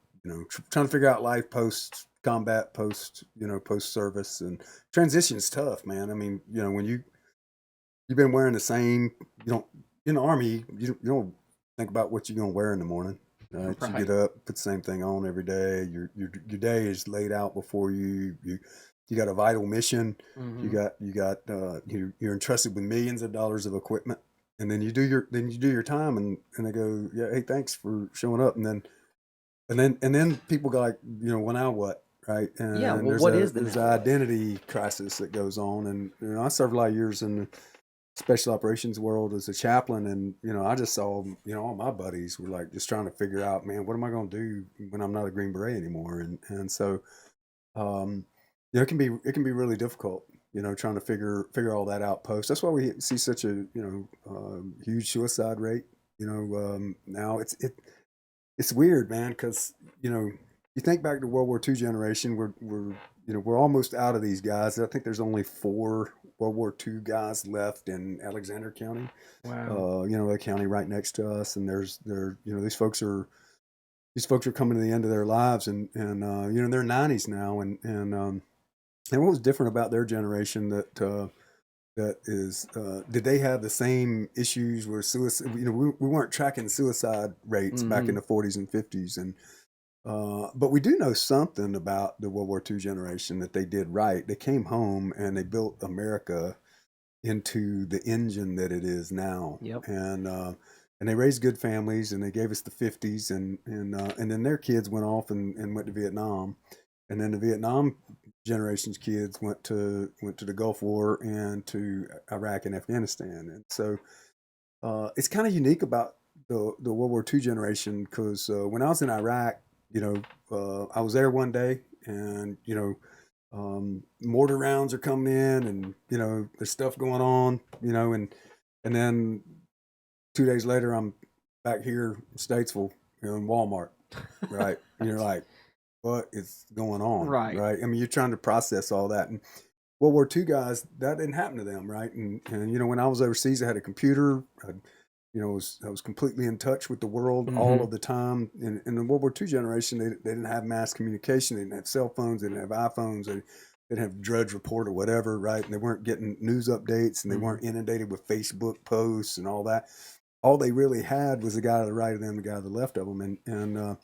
Speaker 2: trying to figure out life post combat, post service, and transition's tough, man. I mean, when you've been wearing the same, you don't in the army, you don't think about what you're gonna wear in the morning. Right? You get
Speaker 1: Right.
Speaker 2: up, put the same thing on every day. Your day is laid out before you. You got a vital mission.
Speaker 1: Hmm.
Speaker 2: You're entrusted with millions of dollars of equipment, and then you do your time, and they go, yeah, hey, thanks for showing up, and then people go like, well, now what, right?
Speaker 1: Yeah.
Speaker 2: And
Speaker 1: Well,
Speaker 2: there's
Speaker 1: what
Speaker 2: a
Speaker 1: is the
Speaker 2: there's an
Speaker 1: now what?
Speaker 2: identity crisis that goes on, and I served a lot of years in the special operations world as a chaplain, and I just saw all my buddies were like just trying to figure out, man, what am I going to do when I'm not a Green Beret anymore, and so um, it can be really difficult. Trying to figure all that out post. That's why we see such a huge suicide rate. Now it's weird, man, because you think back to World War II generation. We're almost out of these guys. I think there's only 4 World War II guys left in Alexander County.
Speaker 1: Wow.
Speaker 2: A county right next to us, and these folks are coming to the end of their lives, and they're 90s now, and what was different about their generation that is did they have the same issues where suicide, we weren't tracking suicide rates back in
Speaker 1: Hmm.
Speaker 2: the 40s and 50s, and but we do know something about the World War II generation that they did right. They came home and they built America into the engine that it is now,
Speaker 1: Yep.
Speaker 2: and they raised good families, and they gave us the 50s, and then their kids went off and went to Vietnam, and then the Vietnam generation's kids went to the Gulf War and to Iraq and Afghanistan, and so it's kind of unique about the World War II generation because when I was in Iraq, I was there one day, and mortar rounds are coming in, and there's stuff going on, and then 2 days later, I'm back here in Statesville, in Walmart, right? And you're like, what is going on,
Speaker 1: Right.
Speaker 2: right? I mean, you're trying to process all that, and World War II guys, that didn't happen to them, right? And when I was overseas, I had a computer. I was completely in touch with the world all
Speaker 1: Hmm.
Speaker 2: of the time. And in the World War II generation, they didn't have mass communication. They didn't have cell phones. They didn't have iPhones. They didn't have Drudge Report or whatever, right? And they weren't getting news updates, and they
Speaker 1: Hmm.
Speaker 2: weren't inundated with Facebook posts and all that. All they really had was the guy to the right of them, the guy to the left of them, and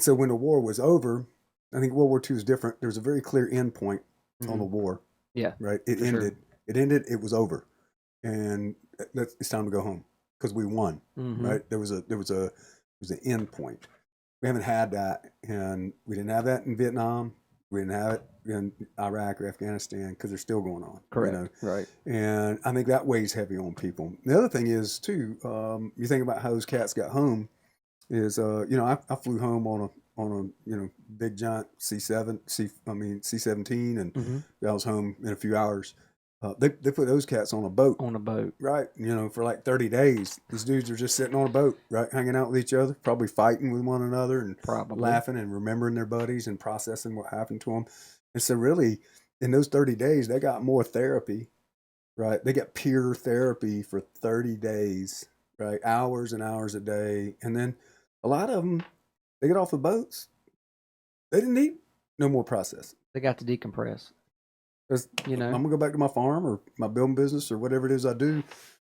Speaker 2: so when the war was over, I think World War II is different. There was a very clear end point on
Speaker 1: Hmm.
Speaker 2: the war,
Speaker 1: Yeah,
Speaker 2: right? It
Speaker 1: for sure.
Speaker 2: ended. It ended. It was over, and it's time to go home because we won,
Speaker 1: Hmm.
Speaker 2: right? There was an end point. We haven't had that, and we didn't have that in Vietnam. We didn't have it in Iraq or Afghanistan because they're still going on,
Speaker 1: Correct. Right.
Speaker 2: and I think that weighs heavy on people. The other thing is too, you think about how those cats got home. Is I flew home a big giant C-17, and
Speaker 1: Mm-hmm.
Speaker 2: I was home in a few hours. They put those cats on a boat,
Speaker 1: On a boat.
Speaker 2: right? For like 30 days. These dudes are just sitting on a boat, right, hanging out with each other, probably fighting with one another and
Speaker 1: Probably.
Speaker 2: laughing and remembering their buddies and processing what happened to them. And so, really, in those 30 days, they got more therapy, right? They got peer therapy for 30 days, right? Hours and hours a day. And then a lot of them, they get off the boats. They didn't need no more processing.
Speaker 1: They got to decompress.
Speaker 2: I'm gonna go back to my farm or my building business or whatever it is I do,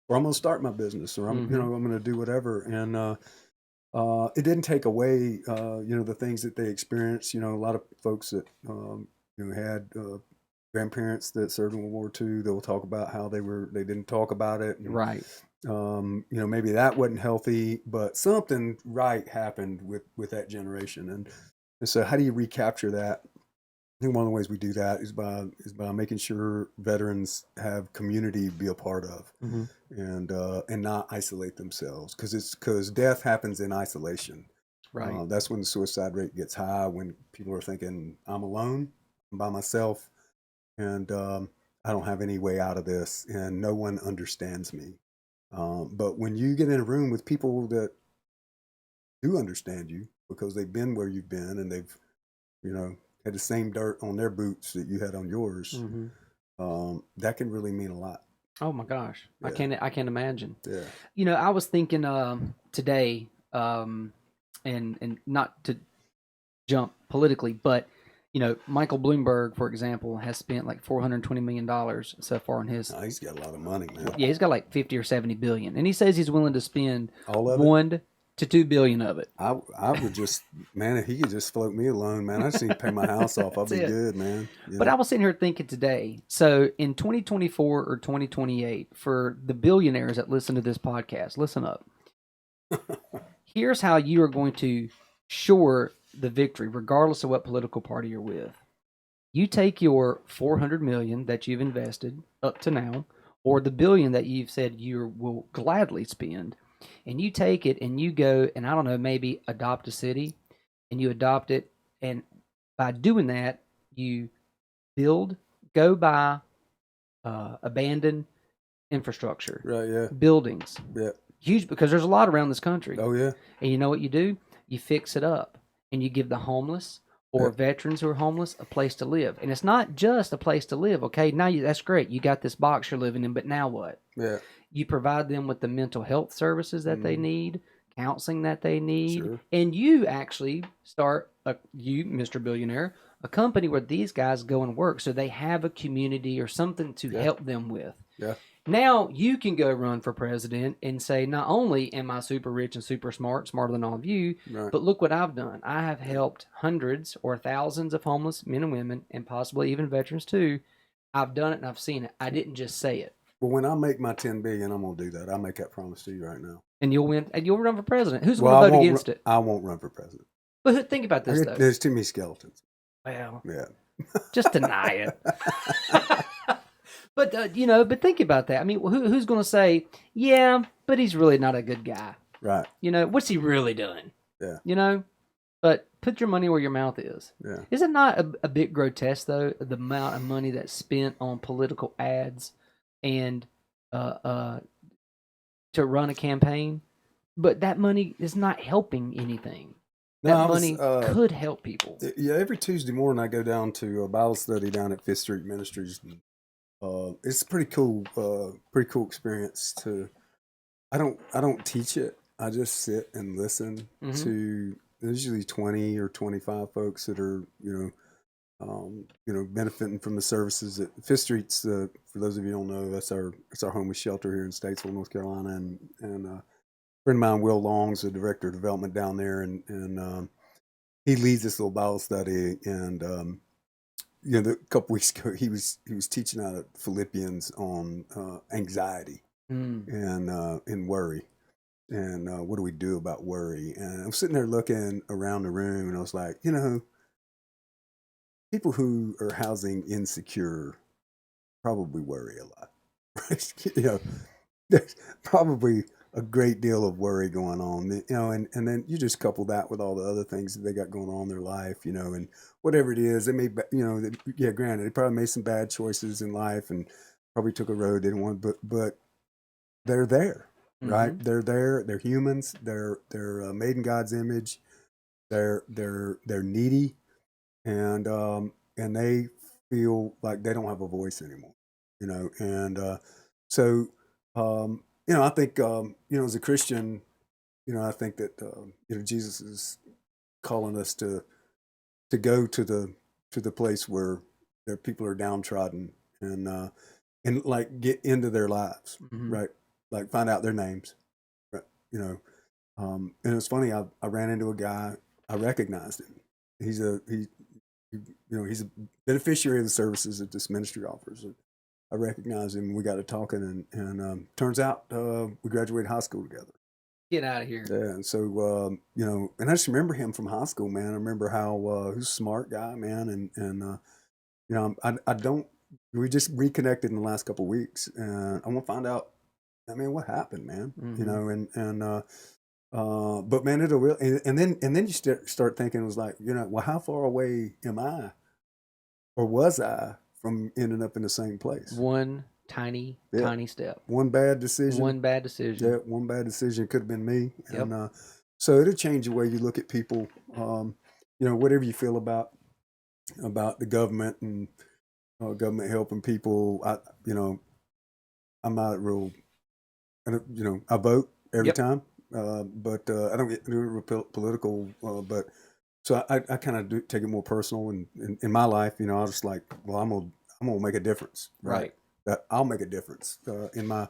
Speaker 2: or I'm gonna start my business, or
Speaker 1: Mm-hmm.
Speaker 2: I'm gonna do whatever. And it didn't take away the things that they experienced. A lot of folks that had grandparents that served in World War II. They'll talk about how they didn't talk about it, and
Speaker 1: Right.
Speaker 2: maybe that wasn't healthy, but something right happened with that generation. And so, how do you recapture that? I think one of the ways we do that is by making sure veterans have community to be a part of,
Speaker 1: Mm-hmm.
Speaker 2: and not isolate themselves, because death happens in isolation.
Speaker 1: Right.
Speaker 2: That's when the suicide rate gets high, when people are thinking, I'm alone, I'm by myself, and I don't have any way out of this, and no one understands me. But when you get in a room with people that do understand you, because they've been where you've been, and they've you know had the same dirt on their boots that you had on yours,
Speaker 1: Mm-hmm.
Speaker 2: that can really mean a lot.
Speaker 1: Oh my gosh.
Speaker 2: Yeah,
Speaker 1: I can't imagine.
Speaker 2: yeah,
Speaker 1: I was thinking today, and not to jump politically, but Michael Bloomberg, for example, has spent like $420 million so far on his.
Speaker 2: oh, he's got a lot of money, man.
Speaker 1: Yeah, he's got like 50 or 70 billion, and he says he's willing to spend
Speaker 2: All of it.
Speaker 1: 1 to 2 billion of it.
Speaker 2: I would just, man, if he could just float me alone, man, I just need to pay my house off. I'll be good, man.
Speaker 1: But I was sitting here thinking today, so in 2024 or 2028, for the billionaires that listen to this podcast, listen up. Here's how you are going to shore the victory, regardless of what political party you're with. You take your 400 million that you've invested up to now, or the billion that you've said you will gladly spend, and you take it and you go and, I don't know, maybe adopt a city, and you adopt it, and by doing that, you go buy abandoned infrastructure,
Speaker 2: right, yeah,
Speaker 1: buildings,
Speaker 2: yeah,
Speaker 1: huge, because there's a lot around this country.
Speaker 2: oh yeah,
Speaker 1: And you know what you do? You fix it up, and you give the homeless or
Speaker 2: yeah,
Speaker 1: veterans who are homeless a place to live. And it's not just a place to live. Okay, now that's great. You got this box you're living in, but now what?
Speaker 2: yeah.
Speaker 1: You provide them with the mental health services that they need, counseling that they need,
Speaker 2: Sure.
Speaker 1: and you actually start you, Mr. Billionaire, a company where these guys go and work, so they have a community or something to help them with.
Speaker 2: Yeah.
Speaker 1: Now you can go run for president and say, not only am I super rich and super smart, smarter than all of you,
Speaker 2: Right.
Speaker 1: but look what I've done. I have helped hundreds or thousands of homeless men and women, and possibly even veterans too. I've done it and I've seen it. I didn't just say it.
Speaker 2: Well, when I make my 10 billion, I'm gonna do that. I make that promise to you right now.
Speaker 1: And you'll win, and you'll run for president. Who's
Speaker 2: Well,
Speaker 1: going
Speaker 2: I
Speaker 1: to vote
Speaker 2: won't.
Speaker 1: against it?
Speaker 2: I won't run for president.
Speaker 1: But think about this, though.
Speaker 2: There's too many skeletons.
Speaker 1: Well,
Speaker 2: Yeah.
Speaker 1: just deny it. But but think about that. I mean, who's going to say, yeah, but he's really not a good guy?
Speaker 2: Right.
Speaker 1: What's he really doing?
Speaker 2: Yeah.
Speaker 1: But put your money where your mouth is.
Speaker 2: Yeah.
Speaker 1: Is it not a bit grotesque, though, the amount of money that's spent on political ads and to run a campaign? But that money is not helping anything. That money could help people.
Speaker 2: Yeah, every Tuesday morning I go down to a Bible study down at Fifth Street Ministries. And, it's a pretty cool experience. I don't teach it. I just sit and listen to usually 20 or 25 folks that are benefiting from the services at Fifth Street's. For those of you who don't know, that's our homeless shelter here in Statesville, North Carolina, and a friend of mine, Will Long's the director of development down there, and he leads this little Bible study. And a couple weeks ago, he was teaching out of Philippians on anxiety and worry, and what do we do about worry? And I'm sitting there looking around the room, and I was like, people who are housing insecure probably worry a lot, right? There's probably a great deal of worry going on, and then you just couple that with all the other things that they got going on in their life, and whatever it is, they may, yeah, granted, they probably made some bad choices in life and probably took a road they didn't want, but they're there, right?
Speaker 1: Mm-hmm.
Speaker 2: They're there. They're humans. They're made in God's image. They're needy, and they feel like they don't have a voice anymore, and so I think as a Christian, I think that Jesus is calling us to go to the place where their people are downtrodden and like get into their lives,
Speaker 1: Mm-hmm.
Speaker 2: right? Like find out their names, right? And it's funny. I ran into a guy. I recognized him. He's a beneficiary of the services that this ministry offers. I recognized him. We got to talking, and turns out we graduated high school together.
Speaker 1: Get out of here.
Speaker 2: Yeah, and so and I just remember him from high school, man. I remember how he was a smart guy, man, and I don't. We just reconnected in the last couple of weeks, and I want to find out. I mean, what happened, man?
Speaker 1: Mm-hmm.
Speaker 2: But man, it'll really, and then you start thinking, it was like, well, how far away am I, or was I, from ending up in the same place?
Speaker 1: One tiny,
Speaker 2: Yeah,
Speaker 1: tiny step.
Speaker 2: one bad decision.
Speaker 1: One bad decision.
Speaker 2: Yeah, one bad decision could have been me,
Speaker 1: Yep.
Speaker 2: and so it'll change the way you look at people. Whatever you feel about the government and government helping people. I'm not real. I vote every
Speaker 1: Yep.
Speaker 2: time, but I don't get real political. But so I kind of do take it more personal, and in my life, I was just like, well, I'm gonna make a difference, right?
Speaker 1: Right.
Speaker 2: That I'll make a difference in my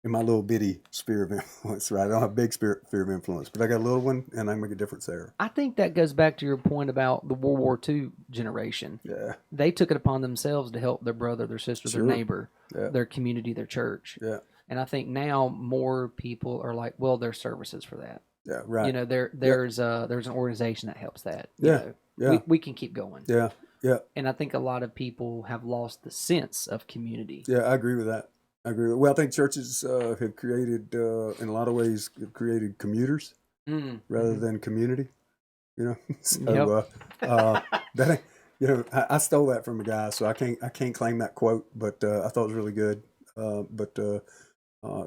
Speaker 2: little bitty sphere of influence, right? I don't have a big sphere of influence, but I got a little one, and I make a difference there.
Speaker 1: I think that goes back to your point about the World War II generation.
Speaker 2: Yeah,
Speaker 1: They took it upon themselves to help their brother, their sister, their
Speaker 2: sure.
Speaker 1: neighbor,
Speaker 2: Yeah,
Speaker 1: their community, their church.
Speaker 2: yeah,
Speaker 1: And I think now more people are like, well, there's services for that.
Speaker 2: yeah. Right.
Speaker 1: There's an organization that helps that.
Speaker 2: Yeah, yeah,
Speaker 1: We can keep going.
Speaker 2: yeah, yeah,
Speaker 1: And I think a lot of people have lost the sense of community.
Speaker 2: yeah. I agree with that. I agree. Well, I think churches have created, in a lot of ways, have created commuters rather than community. So that I stole that from a guy, so I can't claim that quote, but I thought it was really good. But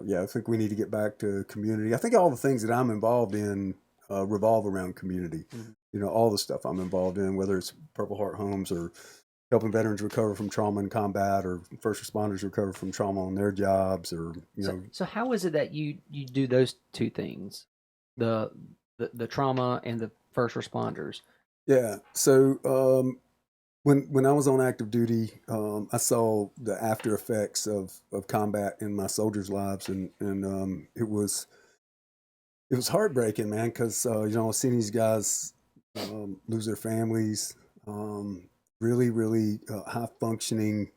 Speaker 2: yeah, I think we need to get back to community. I think all the things that I'm involved in revolve around community. All the stuff I'm involved in, whether it's Purple Heart Homes or helping veterans recover from trauma in combat, or first responders recover from trauma on their jobs, or
Speaker 1: So how is it that you do those two things, the the trauma and the first responders?
Speaker 2: Yeah. So when I was on active duty, I saw the after effects of combat in my soldiers' lives, and it was heartbreaking, man, because seeing these guys lose their families, really, really high functioning,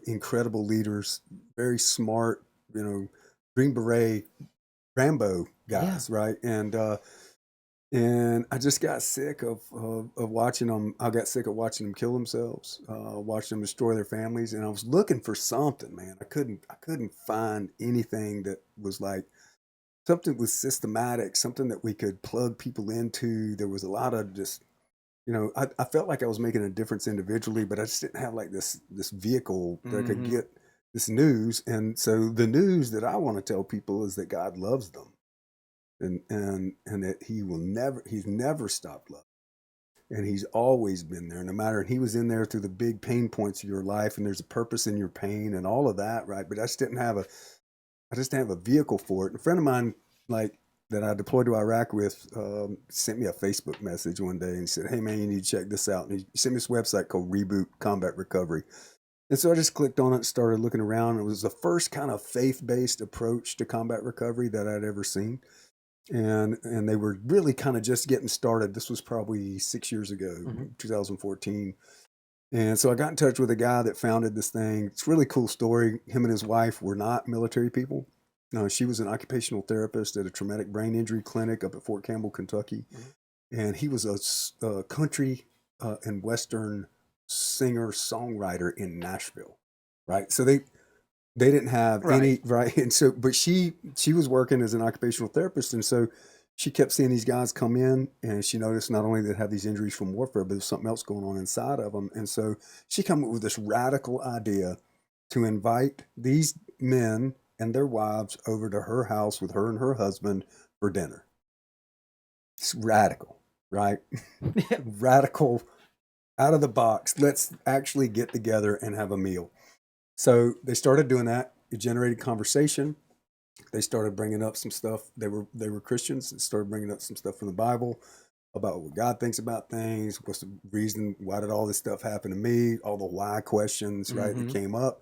Speaker 2: incredible leaders, very smart, Green Beret, Rambo guys, right? And I just got sick of watching them. I got sick of watching them kill themselves, watching them destroy their families, and I was looking for something, man. I couldn't find anything that was like something was systematic, something that we could plug people into. There was a lot of just, I felt like I was making a difference individually, but I just didn't have like this vehicle that could get this news. And so the news that I want to tell people is that God loves them, and that he's never stopped loving, and he's always been there, no matter. And he was in there through the big pain points of your life, and there's a purpose in your pain and all of that, right? But I just didn't have a vehicle for it. And a friend of mine, like, that I deployed to Iraq with, sent me a Facebook message one day and said, "Hey man, you need to check this out." And he sent me this website called Reboot Combat Recovery. And so I just clicked on it and started looking around. It was the first kind of faith-based approach to combat recovery that I'd ever seen. And they were really kind of just getting started. This was probably 6 years ago, 2014. And so I got in touch with a guy that founded this thing. It's a really cool story. Him and his wife were not military people. She was an occupational therapist at a traumatic brain injury clinic up at Fort Campbell, Kentucky. And he was a country and Western singer songwriter in Nashville, right? So they didn't have
Speaker 1: Right.
Speaker 2: any right, and so but she was working as an occupational therapist, and so she kept seeing these guys come in, and she noticed not only they have these injuries from warfare, but there's something else going on inside of them, and so she came up with this radical idea to invite these men and their wives over to her house with her and her husband for dinner. It's radical, right? Radical, out of the box. Let's actually get together and have a meal. So they started doing that. It generated conversation. They started bringing up some stuff. They were Christians and started bringing up some stuff from the Bible about what God thinks about things. What's the reason? Why did all this stuff happen to me? All the why questions, right? That
Speaker 1: Mm-hmm.
Speaker 2: came up.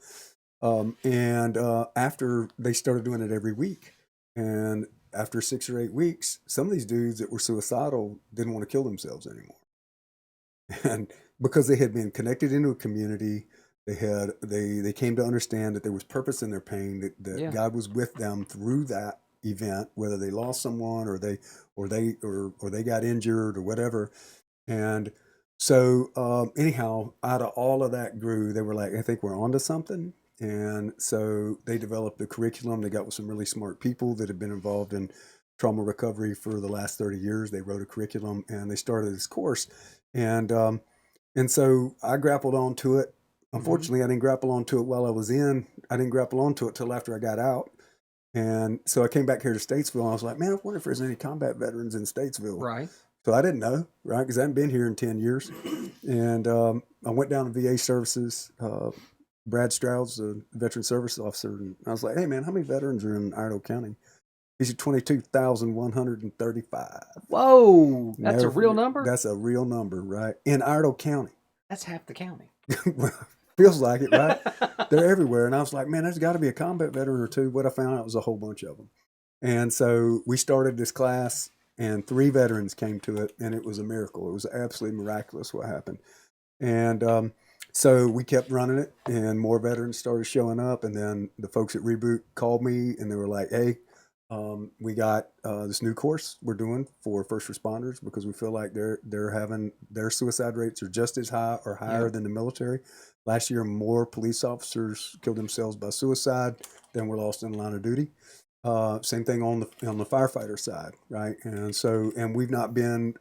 Speaker 2: And after they started doing it every week, and after 6 or 8 weeks, some of these dudes that were suicidal didn't want to kill themselves anymore. And because they had been connected into a community, they came to understand that there was purpose in their pain, that
Speaker 1: Yeah.
Speaker 2: God was with them through that event, whether they lost someone or they got injured or whatever. And so anyhow, out of all of that grew, they were like, I think we're onto something. And so they developed a curriculum. They got with some really smart people that had been involved in trauma recovery for the last 30 years. They wrote a curriculum and they started this course. And and so I grappled onto it.
Speaker 1: Mm-hmm.
Speaker 2: Unfortunately, I didn't grapple onto it while I was in. I didn't grapple onto it till after I got out. And so I came back here to Statesville. And I was like, man, I wonder if there's any combat veterans in Statesville.
Speaker 1: Right.
Speaker 2: So I didn't know, right? Because I hadn't been here in 10 years. And I went down to VA services. Brad Stroud's a veteran service officer. And I was like, hey, man, how many veterans are in Iredell County? He said 22,135.
Speaker 1: Whoa, that's a
Speaker 2: Never
Speaker 1: real
Speaker 2: forget.
Speaker 1: number.
Speaker 2: That's a real number, right? In Iredell County.
Speaker 1: That's half the county.
Speaker 2: Well, feels like it, right? They're everywhere. And I was like, man, there's got to be a combat veteran or two. What I found out was a whole bunch of them. And so we started this class, and 3 veterans came to it, and it was a miracle. It was absolutely miraculous what happened. And so we kept running it, and more veterans started showing up. And then the folks at Reboot called me, and they were like, hey, we got this new course we're doing for first responders because we feel like they're having their suicide rates are just as high or higher
Speaker 1: Yeah.
Speaker 2: than the military. Last year, more police officers killed themselves by suicide than were lost in the line of duty. Same thing on the firefighter side, right? And so, and we've not been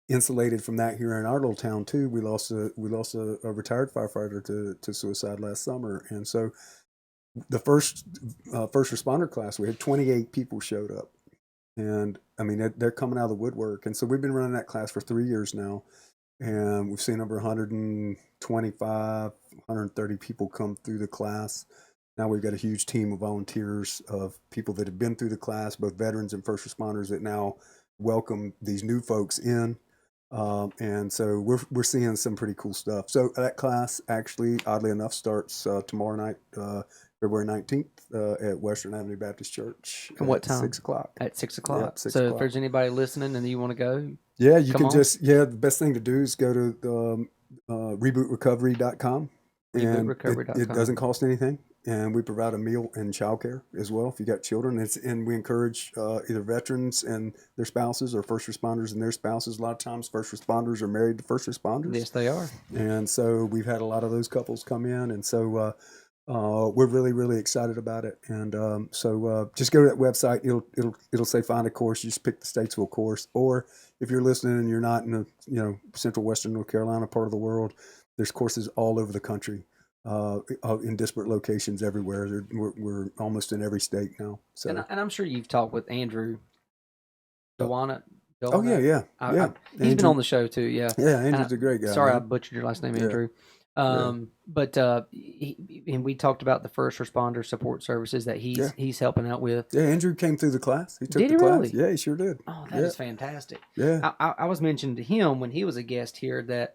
Speaker 2: insulated from that here in our little town too. We lost a retired firefighter to suicide last summer, and so the first responder class, we had 28 people showed up, and I mean they're coming out of the woodwork, and so we've been running that class for 3 years now, and we've seen over 125, 130 people come through the class. Now we've got a huge team of volunteers of people that have been through the class, both veterans and first responders, that now welcome these new folks in. And so we're seeing some pretty cool stuff. So that class actually, oddly enough, starts tomorrow night, February 19th, at Western Avenue Baptist Church
Speaker 1: And what
Speaker 2: at
Speaker 1: time?
Speaker 2: 6 o'clock.
Speaker 1: At 6 o'clock.
Speaker 2: Yep, six
Speaker 1: So if
Speaker 2: o'clock.
Speaker 1: there's anybody listening and you want to go,
Speaker 2: Yeah, you
Speaker 1: come
Speaker 2: can
Speaker 1: on.
Speaker 2: the best thing to do is go to rebootrecovery.com, and it
Speaker 1: Rebootrecovery.com.
Speaker 2: doesn't cost anything. And we provide a meal and childcare as well if you got children. And we encourage either veterans and their spouses or first responders and their spouses. A lot of times, first responders are married to first responders,
Speaker 1: Yes, they are.
Speaker 2: and so we've had a lot of those couples come in, and so we're really really excited about it. And so just go to that website. It'll say find a course. You just pick the Statesville course, or if you're listening and you're not in the central western North Carolina part of the world, there's courses all over the country. In disparate locations everywhere. We're almost in every state now. So,
Speaker 1: And I'm sure you've talked with Andrew
Speaker 2: uh,
Speaker 1: Dewana.
Speaker 2: oh yeah,
Speaker 1: Dewana.
Speaker 2: yeah, yeah.
Speaker 1: He's been
Speaker 2: Andrew,
Speaker 1: on the show too. Yeah.
Speaker 2: yeah,
Speaker 1: And
Speaker 2: Andrew's a great guy,
Speaker 1: sorry, I
Speaker 2: man.
Speaker 1: butchered your last name,
Speaker 2: Yeah,
Speaker 1: Andrew.
Speaker 2: yeah,
Speaker 1: But and we talked about the first responder support services that
Speaker 2: yeah,
Speaker 1: he's helping out with.
Speaker 2: yeah. Andrew came through the class. He took
Speaker 1: Did
Speaker 2: the
Speaker 1: he
Speaker 2: class.
Speaker 1: really?
Speaker 2: Yeah, he sure did.
Speaker 1: Oh, that
Speaker 2: Yeah,
Speaker 1: is fantastic.
Speaker 2: yeah.
Speaker 1: I was mentioning to him when he was a guest here that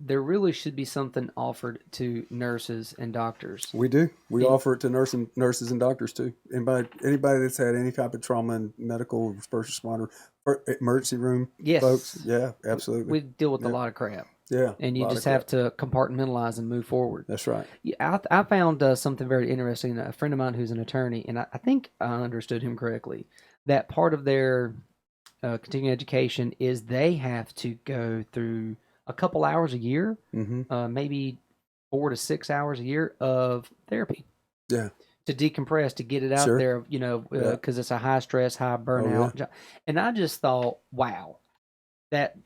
Speaker 1: there really should be something offered to nurses and doctors.
Speaker 2: We do. We
Speaker 1: And
Speaker 2: offer it to nurses and doctors too. Anybody that's had any type of trauma in medical, first responder, or emergency room folks.
Speaker 1: yes,
Speaker 2: Yeah, absolutely.
Speaker 1: we deal with a
Speaker 2: Yeah,
Speaker 1: lot of crap,
Speaker 2: yeah.
Speaker 1: and
Speaker 2: A
Speaker 1: you
Speaker 2: lot of
Speaker 1: just have
Speaker 2: crap.
Speaker 1: to compartmentalize and move forward.
Speaker 2: That's right.
Speaker 1: Yeah, I found something very interesting. A friend of mine who's an attorney, and I think I understood him correctly, that part of their continuing education is they have to go through a couple hours a year,
Speaker 2: Mm-hmm.
Speaker 1: maybe 4 to 6 hours a year of therapy
Speaker 2: Yeah.
Speaker 1: to decompress, to get it out
Speaker 2: Sure.
Speaker 1: there,
Speaker 2: Yeah.
Speaker 1: because it's a high stress, high
Speaker 2: Oh yeah.
Speaker 1: burnout job. And I just thought, wow, that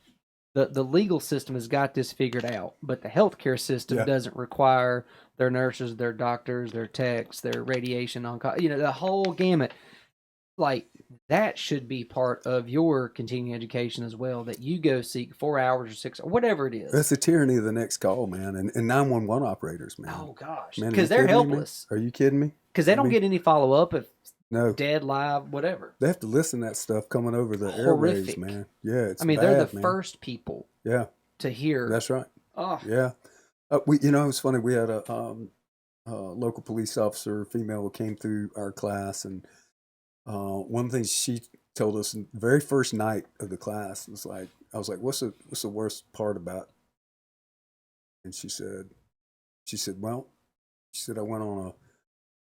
Speaker 1: the legal system has got this figured out, but the healthcare system
Speaker 2: Yeah.
Speaker 1: doesn't require their nurses, their doctors, their techs, their radiation on, the whole gamut. Like that should be part of your continuing education as well. That you go seek 4 hours or six or whatever it is.
Speaker 2: That's the tyranny of the next call, man. And 911 operators, man.
Speaker 1: Oh gosh,
Speaker 2: Man, are you
Speaker 1: because they're
Speaker 2: kidding me, man?
Speaker 1: helpless.
Speaker 2: Are you kidding me?
Speaker 1: Because they
Speaker 2: I
Speaker 1: don't
Speaker 2: mean,
Speaker 1: get any follow up if
Speaker 2: no.
Speaker 1: dead, live, whatever.
Speaker 2: They have to listen to that stuff coming over the airwaves,
Speaker 1: Horrific.
Speaker 2: man. Yeah, it's
Speaker 1: I mean,
Speaker 2: bad,
Speaker 1: they're the
Speaker 2: man.
Speaker 1: first people
Speaker 2: Yeah,
Speaker 1: to hear.
Speaker 2: that's right.
Speaker 1: Oh,
Speaker 2: Yeah. It's funny. We had a local police officer, female, who came through our class, and one thing she told us the very first night of the class was like, I was like, what's the worst part about? And she said, I went on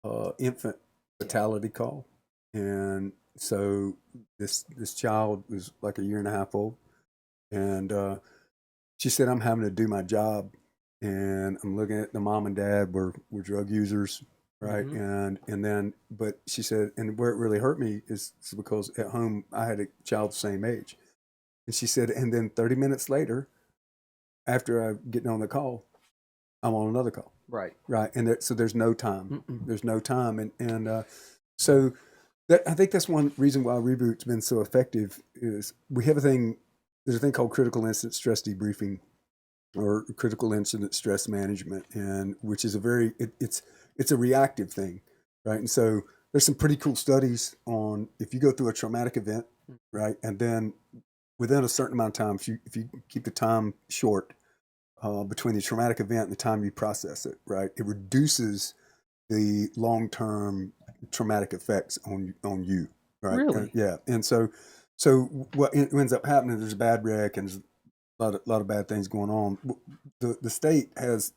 Speaker 2: a infant fatality call, and so this child was like a year and a half old, and she said, I'm having to do my job, and I'm looking at the mom and dad were drug users, right? And then, but she said, and where it really hurt me is because at home I had a child the same age, and she said, and then 30 minutes later, after I get on the call, I'm on another call.
Speaker 1: right.
Speaker 2: Right, and so there's no time.
Speaker 1: Mm-mm.
Speaker 2: There's no time, and so I think that's one reason why Reboot's been so effective is we have a thing. There's a thing called critical incident stress debriefing, or critical incident stress management, and which is it's a reactive thing, right? And so there's some pretty cool studies on if you go through a traumatic event, right, and then within a certain amount of time, if you keep the time short between the traumatic event and the time you process it, right? It reduces the long-term traumatic effects on you, right?
Speaker 1: Really?
Speaker 2: Yeah, and so what ends up happening? There's a bad wreck and there's a lot of bad things going on. The state has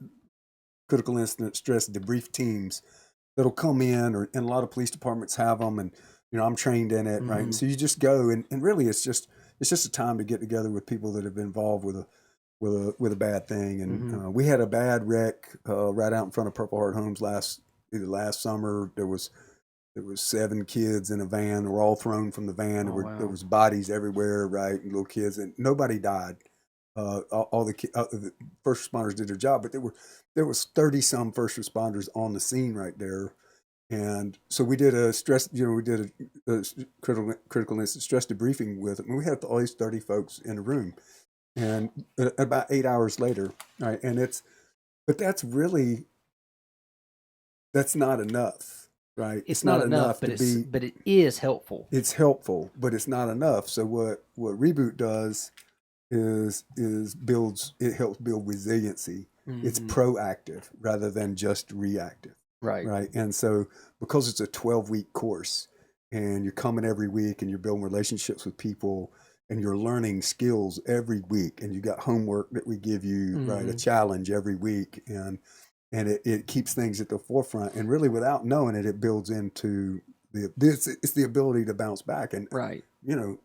Speaker 2: critical incident stress debrief teams that'll come in, and a lot of police departments have them, and I'm trained in it, right? And so you just go, and really it's just a time to get together with people that have been involved with a bad thing. And we had a bad wreck right out in front of Purple Heart Homes either last summer. There was 7 kids in a van. They were all thrown from the van.
Speaker 1: Wow.
Speaker 2: There was bodies everywhere, right? And little kids, and nobody died. All the first responders did their job, but there was 30 some first responders on the scene right there. And so we did a critical incident stress debriefing with them. And we had all these 30 folks in the room, and about 8 hours later, right? But that's not enough, right?
Speaker 1: It's not enough, but it is helpful.
Speaker 2: It's helpful, but it's not enough. So what Reboot does is it helps build resiliency. It's proactive rather than just reactive, right? And so because it's a 12-week course, and you're coming every week, and you're building relationships with people, and you're learning skills every week, and you got homework that we give you, right? A challenge every week, and it keeps things at the forefront. And really, without knowing it, it builds into it's the ability to bounce back. And
Speaker 1: right,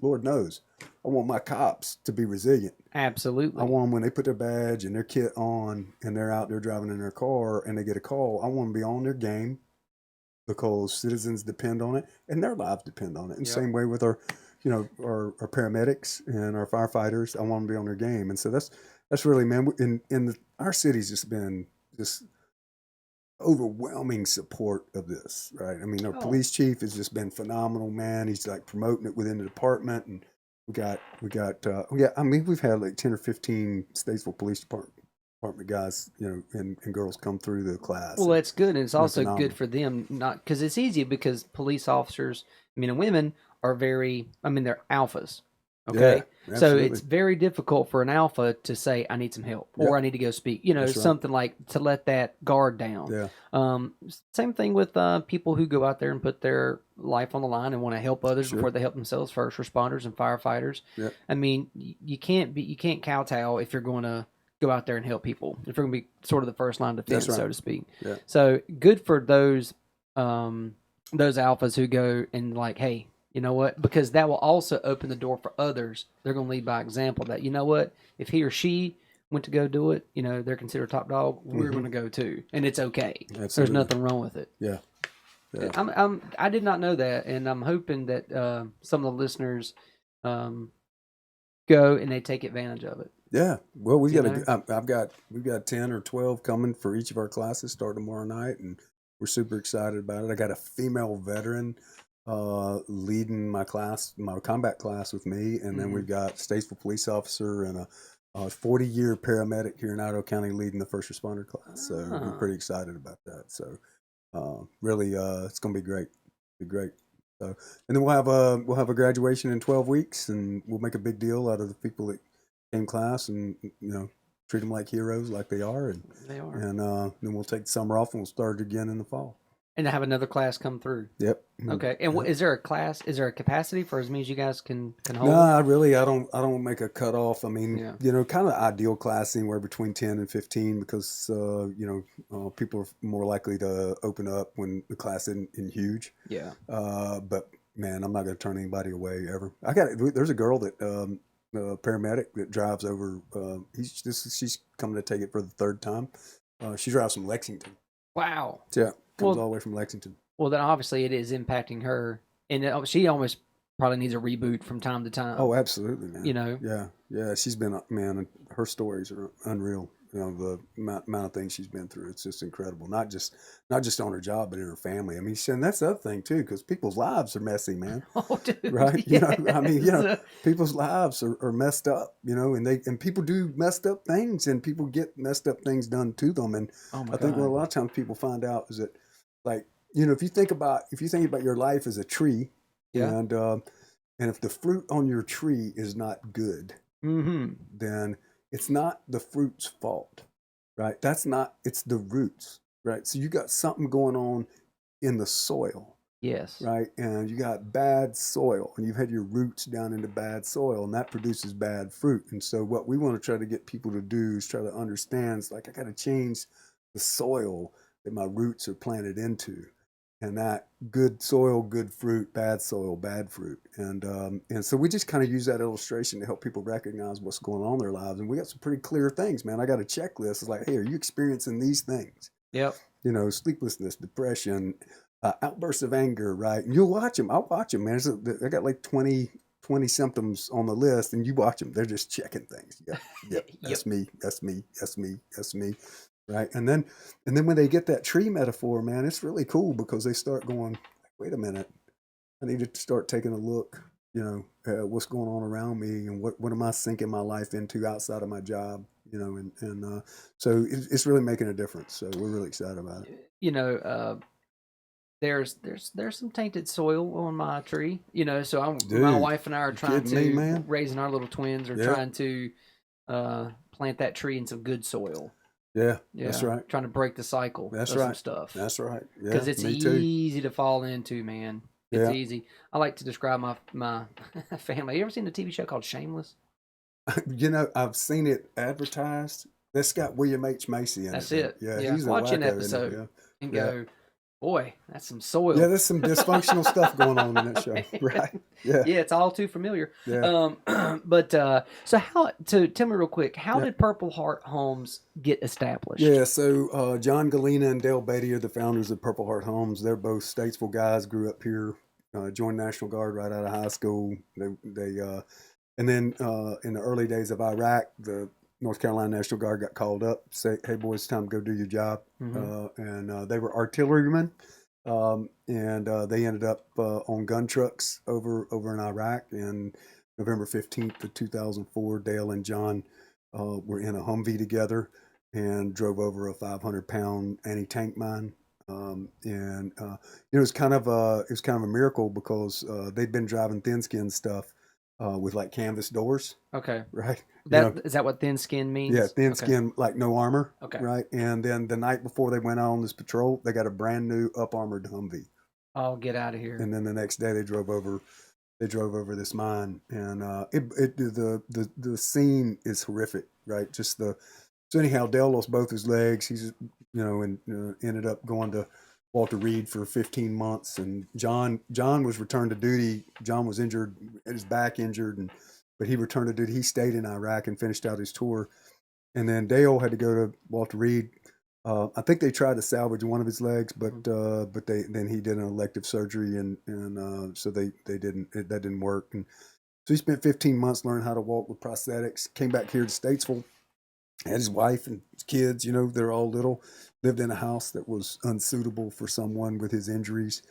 Speaker 2: Lord knows, I want my cops to be resilient.
Speaker 1: Absolutely.
Speaker 2: I want them, when they put their badge and their kit on, and they're out there driving in their car, and they get a call, I want them to be on their game, because citizens depend on it, and their lives depend on it. And same way with our paramedics and our firefighters. I want them to be on their game. And so that's really, man. Our city's just been this overwhelming support of this, right? I mean, our police chief has just been phenomenal, man. He's like promoting it within the department, and we've had like 10 or 15 Statesville Police Department guys, and girls come through the class.
Speaker 1: Well, that's good, and it's also
Speaker 2: phenomenal.
Speaker 1: good for them, not because it's easy, because police officers, men and women, are they're alphas. Okay,
Speaker 2: Yeah,
Speaker 1: so it's very difficult for an alpha to say, "I need some help," or "I need to go speak."
Speaker 2: That's
Speaker 1: something like to let that guard down.
Speaker 2: Yeah.
Speaker 1: Same thing with people who go out there and put their life on the line and want to help others before they help themselves. First responders and firefighters.
Speaker 2: Yeah.
Speaker 1: I mean, you can't kowtow if you're going to go out there and help people. If you're going to be sort of the first line of defense, so to speak.
Speaker 2: Yeah.
Speaker 1: So good for those alphas who go and like, hey, you know what? Because that will also open the door for others. They're going to lead by example. That, you know what? If he or she went to go do it, they're considered top dog. We're
Speaker 2: Hmm.
Speaker 1: going to go too, and it's okay. There's
Speaker 2: Absolutely.
Speaker 1: nothing wrong with it.
Speaker 2: Yeah. Yeah.
Speaker 1: I did not know that, and I'm hoping that some of the listeners um, go and they take advantage of it.
Speaker 2: Yeah. Well,
Speaker 1: You know,
Speaker 2: we've got 10 or 12 coming for each of our classes starting tomorrow night, and we're super excited about it. I got a female veteran leading my class, my combat class with me, and then we've got Statesville police officer and a 40-year paramedic here in Idaho County leading the first responder class. So we're pretty excited about that. So really, it's going to be great. Be great. So, and then we'll have a graduation in 12 weeks, and we'll make a big deal out of the people that came class, and treat them like heroes, like they are, and
Speaker 1: they are.
Speaker 2: and then we'll take the summer off and we'll start again in the fall.
Speaker 1: And have another class come through.
Speaker 2: Yep.
Speaker 1: Okay. And
Speaker 2: Yep.
Speaker 1: Is there a class? Is there a capacity for as many as you guys can hold?
Speaker 2: No, I don't make a cutoff. I mean,
Speaker 1: Yeah.
Speaker 2: kind of ideal class anywhere between 10 and 15 because people are more likely to open up when the class isn't huge.
Speaker 1: Yeah.
Speaker 2: But man, I'm not going to turn anybody away ever. There's a girl that a paramedic that drives over. She's coming to take it for the third time. She drives from Lexington.
Speaker 1: Wow.
Speaker 2: Yeah, comes
Speaker 1: Well,
Speaker 2: all the way from Lexington.
Speaker 1: Well, then obviously it is impacting her, and she almost probably needs a reboot from time to time.
Speaker 2: Oh, absolutely, man.
Speaker 1: You know.
Speaker 2: Yeah. She's been, man. Her stories are unreal. The amount of things she's been through. It's just incredible. Not just on her job, but in her family. I mean, and that's the other thing too, because people's lives are messy, man.
Speaker 1: Oh, dude.
Speaker 2: Right?
Speaker 1: Yes.
Speaker 2: I mean, people's lives are messed up. And people do messed up things, and people get messed up things done to them. And
Speaker 1: Oh my
Speaker 2: I think
Speaker 1: God.
Speaker 2: what a lot of times people find out is that, like, if you think about your life as a tree,
Speaker 1: Yeah.
Speaker 2: and if the fruit on your tree is not good, then it's not the fruit's fault, right? It's the roots, right? So you got something going on in the soil,
Speaker 1: Yes.
Speaker 2: right? And you got bad soil, and you've had your roots down into bad soil, and that produces bad fruit. And so what we want to try to get people to do is try to understand, it's like, I got to change the soil that my roots are planted into. And that good soil, good fruit, bad soil, bad fruit. And so we just kind of use that illustration to help people recognize what's going on in their lives. And we got some pretty clear things, man. I got a checklist. It's like, hey, are you experiencing these things?
Speaker 1: Yep.
Speaker 2: Sleeplessness, depression, outbursts of anger, right? And you'll watch them. I'll watch them, man. I got like 20 symptoms on the list, and you watch them. They're just checking things. Yep. That's me. That's me. That's me. That's me. Right. And then when they get that tree metaphor, man, it's really cool because they start going, wait a minute, I need to start taking a look, at what's going on around me, and what am I sinking my life into outside of my job, so it's really making a difference. So we're really excited about it.
Speaker 1: There's some tainted soil on my tree, so
Speaker 2: Dude,
Speaker 1: my wife and I are trying
Speaker 2: kidding me,
Speaker 1: to
Speaker 2: man?
Speaker 1: raising our little twins are
Speaker 2: Yeah.
Speaker 1: trying to plant that tree in some good soil.
Speaker 2: Yeah, that's right.
Speaker 1: Trying to break the cycle
Speaker 2: That's
Speaker 1: of
Speaker 2: right.
Speaker 1: some stuff.
Speaker 2: That's right. Yeah,
Speaker 1: Because it's
Speaker 2: me too.
Speaker 1: easy to fall into, man. It's
Speaker 2: Yeah.
Speaker 1: easy. I like to describe my family. You ever seen the TV show called Shameless?
Speaker 2: I've seen it advertised. That's got William H. Macy in
Speaker 1: That's
Speaker 2: it.
Speaker 1: it.
Speaker 2: Yeah,
Speaker 1: Yeah.
Speaker 2: he's a
Speaker 1: Watch an
Speaker 2: wacko, isn't he?
Speaker 1: episode
Speaker 2: Yeah.
Speaker 1: and
Speaker 2: Yeah.
Speaker 1: go, boy, that's some soil.
Speaker 2: Yeah, there's some dysfunctional stuff going on in that show. Right. Yeah.
Speaker 1: Yeah, it's all too familiar.
Speaker 2: Yeah.
Speaker 1: But so tell me real quick, how did Purple Heart Homes get established?
Speaker 2: Yeah, so John Galena and Dale Beatty are the founders of Purple Heart Homes. They're both Statesville guys, grew up here, joined National Guard right out of high school. And then in the early days of Iraq, the North Carolina National Guard got called up, say, hey, boys, it's time to go do your job. And they were artillerymen. And they ended up on gun trucks over in Iraq. And November 15th of 2004, Dale and John were in a Humvee together and drove over a 500-pound anti-tank mine. It was kind of a miracle because they'd been driving thin skin stuff with like canvas doors.
Speaker 1: Okay.
Speaker 2: Right.
Speaker 1: Is that what thin skin means?
Speaker 2: Yeah, thin skin, like no armor.
Speaker 1: Okay.
Speaker 2: Right. And then the night before they went on this patrol, they got a brand new up armored Humvee.
Speaker 1: Oh, get out of here.
Speaker 2: And then the next day they drove over this mine, and the scene is horrific, right? So anyhow, Dale lost both his legs. He's and ended up going to Walter Reed for 15 months, and John was returned to duty. John was injured, his back injured, but he returned to duty. He stayed in Iraq and finished out his tour. and then Dale had to go to Walter Reed. I think they tried to salvage one of his legs, but then he did an elective surgery, and so they didn't that didn't work. And so he spent 15 months learning how to walk with prosthetics. Came back here to Statesville, had his wife and his kids. You know, they're all little. Lived in a house that was unsuitable for someone with his injuries,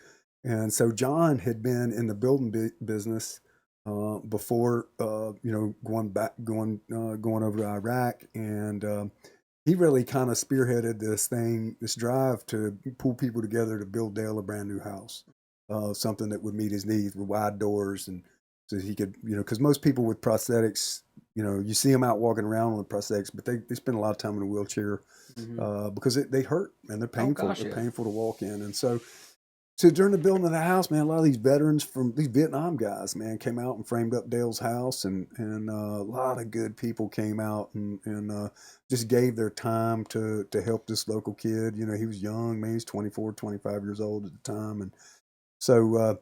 Speaker 2: and so John had been in the building business before, going over to Iraq, and he really kind of spearheaded this drive to pull people together to build Dale a brand new house, something that would meet his needs with wide doors, and so he could, because most people with prosthetics, you see them out walking around with prosthetics, but they spend a lot of time in a wheelchair because they hurt and they're
Speaker 1: Oh
Speaker 2: painful.
Speaker 1: gosh,
Speaker 2: They're
Speaker 1: yeah.
Speaker 2: painful to walk in, and so during the building of the house, man, a lot of these veterans from these Vietnam guys, man, came out and framed up Dale's house, and a lot of good people came out and just gave their time to help this local kid. He was young, man, he's 24, 25 years old at the time, and so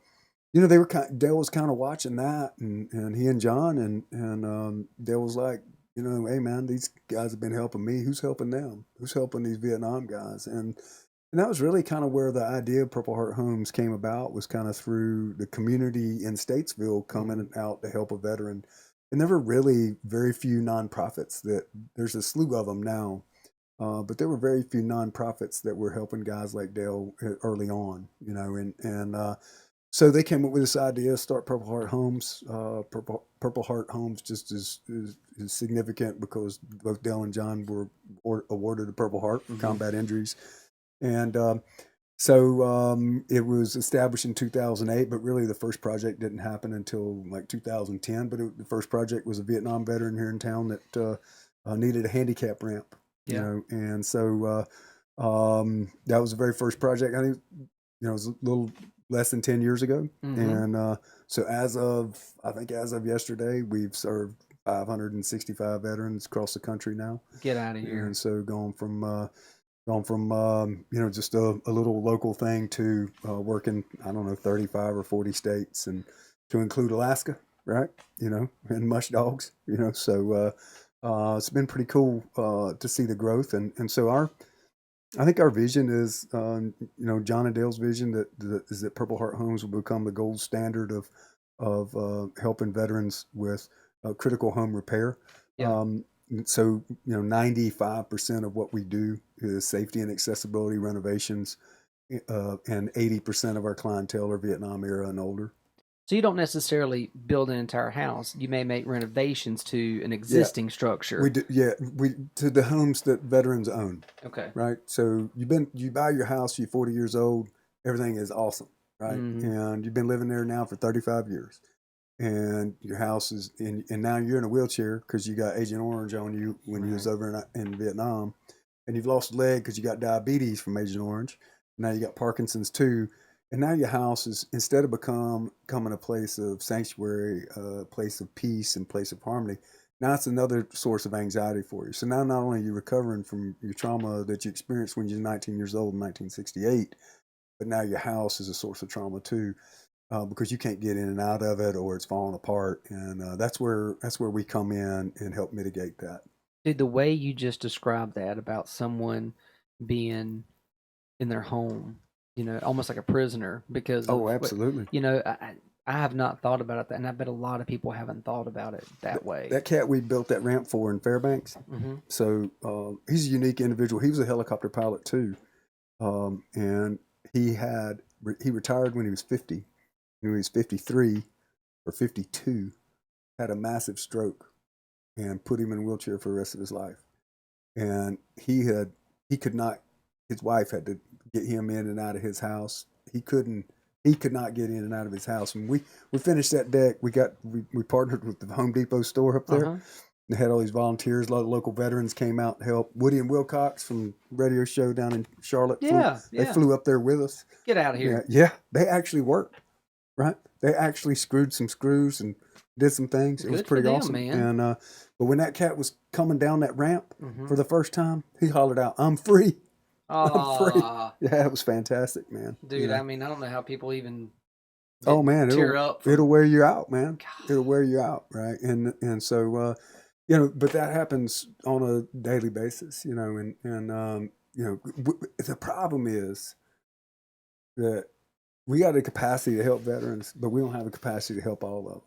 Speaker 2: they were Dale was kind of watching that, and he and John and Dale was like, hey man, these guys have been helping me. Who's helping them? Who's helping these Vietnam guys? And that was really kind of where the idea of Purple Heart Homes came about, was kind of through the community in Statesville coming out to help a veteran. And there were really very few nonprofits there's a slew of them now, but there were very few nonprofits that were helping guys like Dale early on, and so they came up with this idea, start Purple Heart Homes. Purple Heart Homes just is significant because both Dale and John were awarded a Purple Heart for combat injuries. And it was established in 2008, but really the first project didn't happen until like 2010. But the first project was a Vietnam veteran here in town that needed a handicap ramp,
Speaker 1: Yeah.
Speaker 2: and so that was the very first project. I think, it was a little less than 10 years ago. And so I think as of yesterday, we've served 565 veterans across the country now.
Speaker 1: Get out of here.
Speaker 2: And so gone from just a little local thing to working, I don't know, 35 or 40 states, and to include Alaska, right? And mush dogs, so it's been pretty cool to see the growth. And so I think our vision is, John and Dale's vision is that Purple Heart Homes will become the gold standard of helping veterans with critical home repair.
Speaker 1: Yeah.
Speaker 2: So 95% of what we do is safety and accessibility renovations, and 80% of our clientele are Vietnam era and older.
Speaker 1: So you don't necessarily build an entire house. You may make renovations to an
Speaker 2: Yeah,
Speaker 1: existing structure.
Speaker 2: we do. Yeah, we to the homes that veterans own.
Speaker 1: Okay.
Speaker 2: Right. So you buy your house, you're 40 years old, everything is awesome, right? And you've been living there now for 35 years, and your house is and now you're in a wheelchair because you got Agent Orange on you when you was over in Vietnam, and you've lost a leg because you got diabetes from Agent Orange. Now you got Parkinson's too, and now your house is, instead of becoming a place of sanctuary, a place of peace and place of harmony, now it's another source of anxiety for you. So now not only are you recovering from your trauma that you experienced when you were 19 years old in 1968, but now your house is a source of trauma too, because you can't get in and out of it, or it's falling apart. And that's where we come in and help mitigate that.
Speaker 1: Dude, the way you just described that about someone being in their home, almost like a prisoner because
Speaker 2: Oh,
Speaker 1: of what,
Speaker 2: absolutely.
Speaker 1: I have not thought about it, and I bet a lot of people haven't thought about it that way.
Speaker 2: That cat we built that ramp for in Fairbanks. So he's a unique individual. He was a helicopter pilot too, and he retired when he was 50. When he was 53 or 52, had a massive stroke and put him in a wheelchair for the rest of his life. And he could not. His wife had to get him in and out of his house. He could not get in and out of his house. And we finished that deck. We partnered with the Home Depot store up there. They had all these volunteers. A lot of local veterans came out to help. Woody and Wilcox from radio show down in Charlotte. They flew up there with us.
Speaker 1: Get out of here.
Speaker 2: Yeah, they actually worked. Right, they actually screwed some screws and did some things. It was pretty awesome, man. And but when that cat was coming down that ramp for the first time, he hollered out, "I'm free! I'm free!" Yeah, it was fantastic, man.
Speaker 1: Dude, I mean, I don't know how people even
Speaker 2: man,
Speaker 1: tear up.
Speaker 2: It'll wear you out, man.
Speaker 1: God.
Speaker 2: It'll wear you out, right? And so but that happens on a daily basis, the problem is that we got the capacity to help veterans, but we don't have the capacity to help all of them.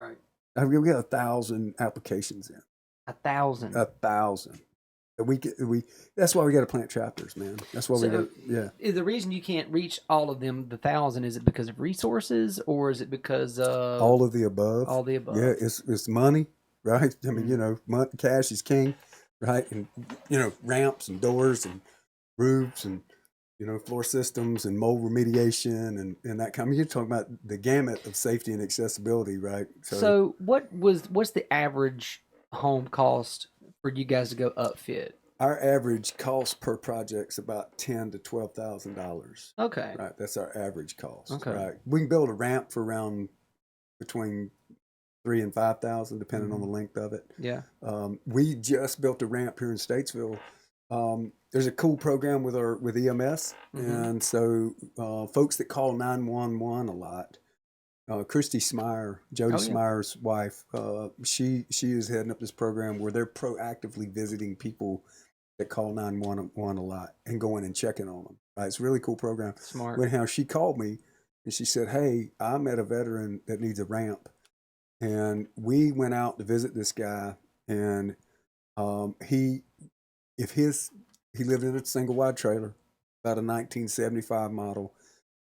Speaker 1: Right.
Speaker 2: I mean, we got 1,000 applications in.
Speaker 1: 1,000.
Speaker 2: 1,000. We that's why we got to plant chapters, man. That's why we
Speaker 1: So,
Speaker 2: got yeah.
Speaker 1: the reason you can't reach all of them, the 1,000, is it because of resources or is it because of
Speaker 2: All of the above.
Speaker 1: all the
Speaker 2: Yeah,
Speaker 1: above?
Speaker 2: it's money, right? I mean,
Speaker 1: Mm.
Speaker 2: cash is king, right? And ramps and doors and roofs and floor systems and mold remediation and that kind. I mean, you're talking about the gamut of safety and accessibility, right? So
Speaker 1: So, what's the average home cost for you guys to go upfit?
Speaker 2: our average cost per project is about $10,000 to $12,000.
Speaker 1: Okay.
Speaker 2: Right, that's our average cost.
Speaker 1: Okay.
Speaker 2: Right, we can build a ramp for around between 3 and 5,000, depending on the
Speaker 1: Hmm.
Speaker 2: length of it.
Speaker 1: Yeah.
Speaker 2: We just built a ramp here in Statesville. There's a cool program with EMS,
Speaker 1: Hmm.
Speaker 2: and so folks that call 911 a lot. Christy Smyer, Jody
Speaker 1: Oh yeah.
Speaker 2: Smyer's wife, she is heading up this program where they're proactively visiting people that call 911 a lot and going and checking on them. Right, it's a really cool program.
Speaker 1: Smart.
Speaker 2: When how she called me and she said, "Hey, I met a veteran that needs a ramp," and we went out to visit this guy, and he if his he lived in a single wide trailer, about a 1975 model.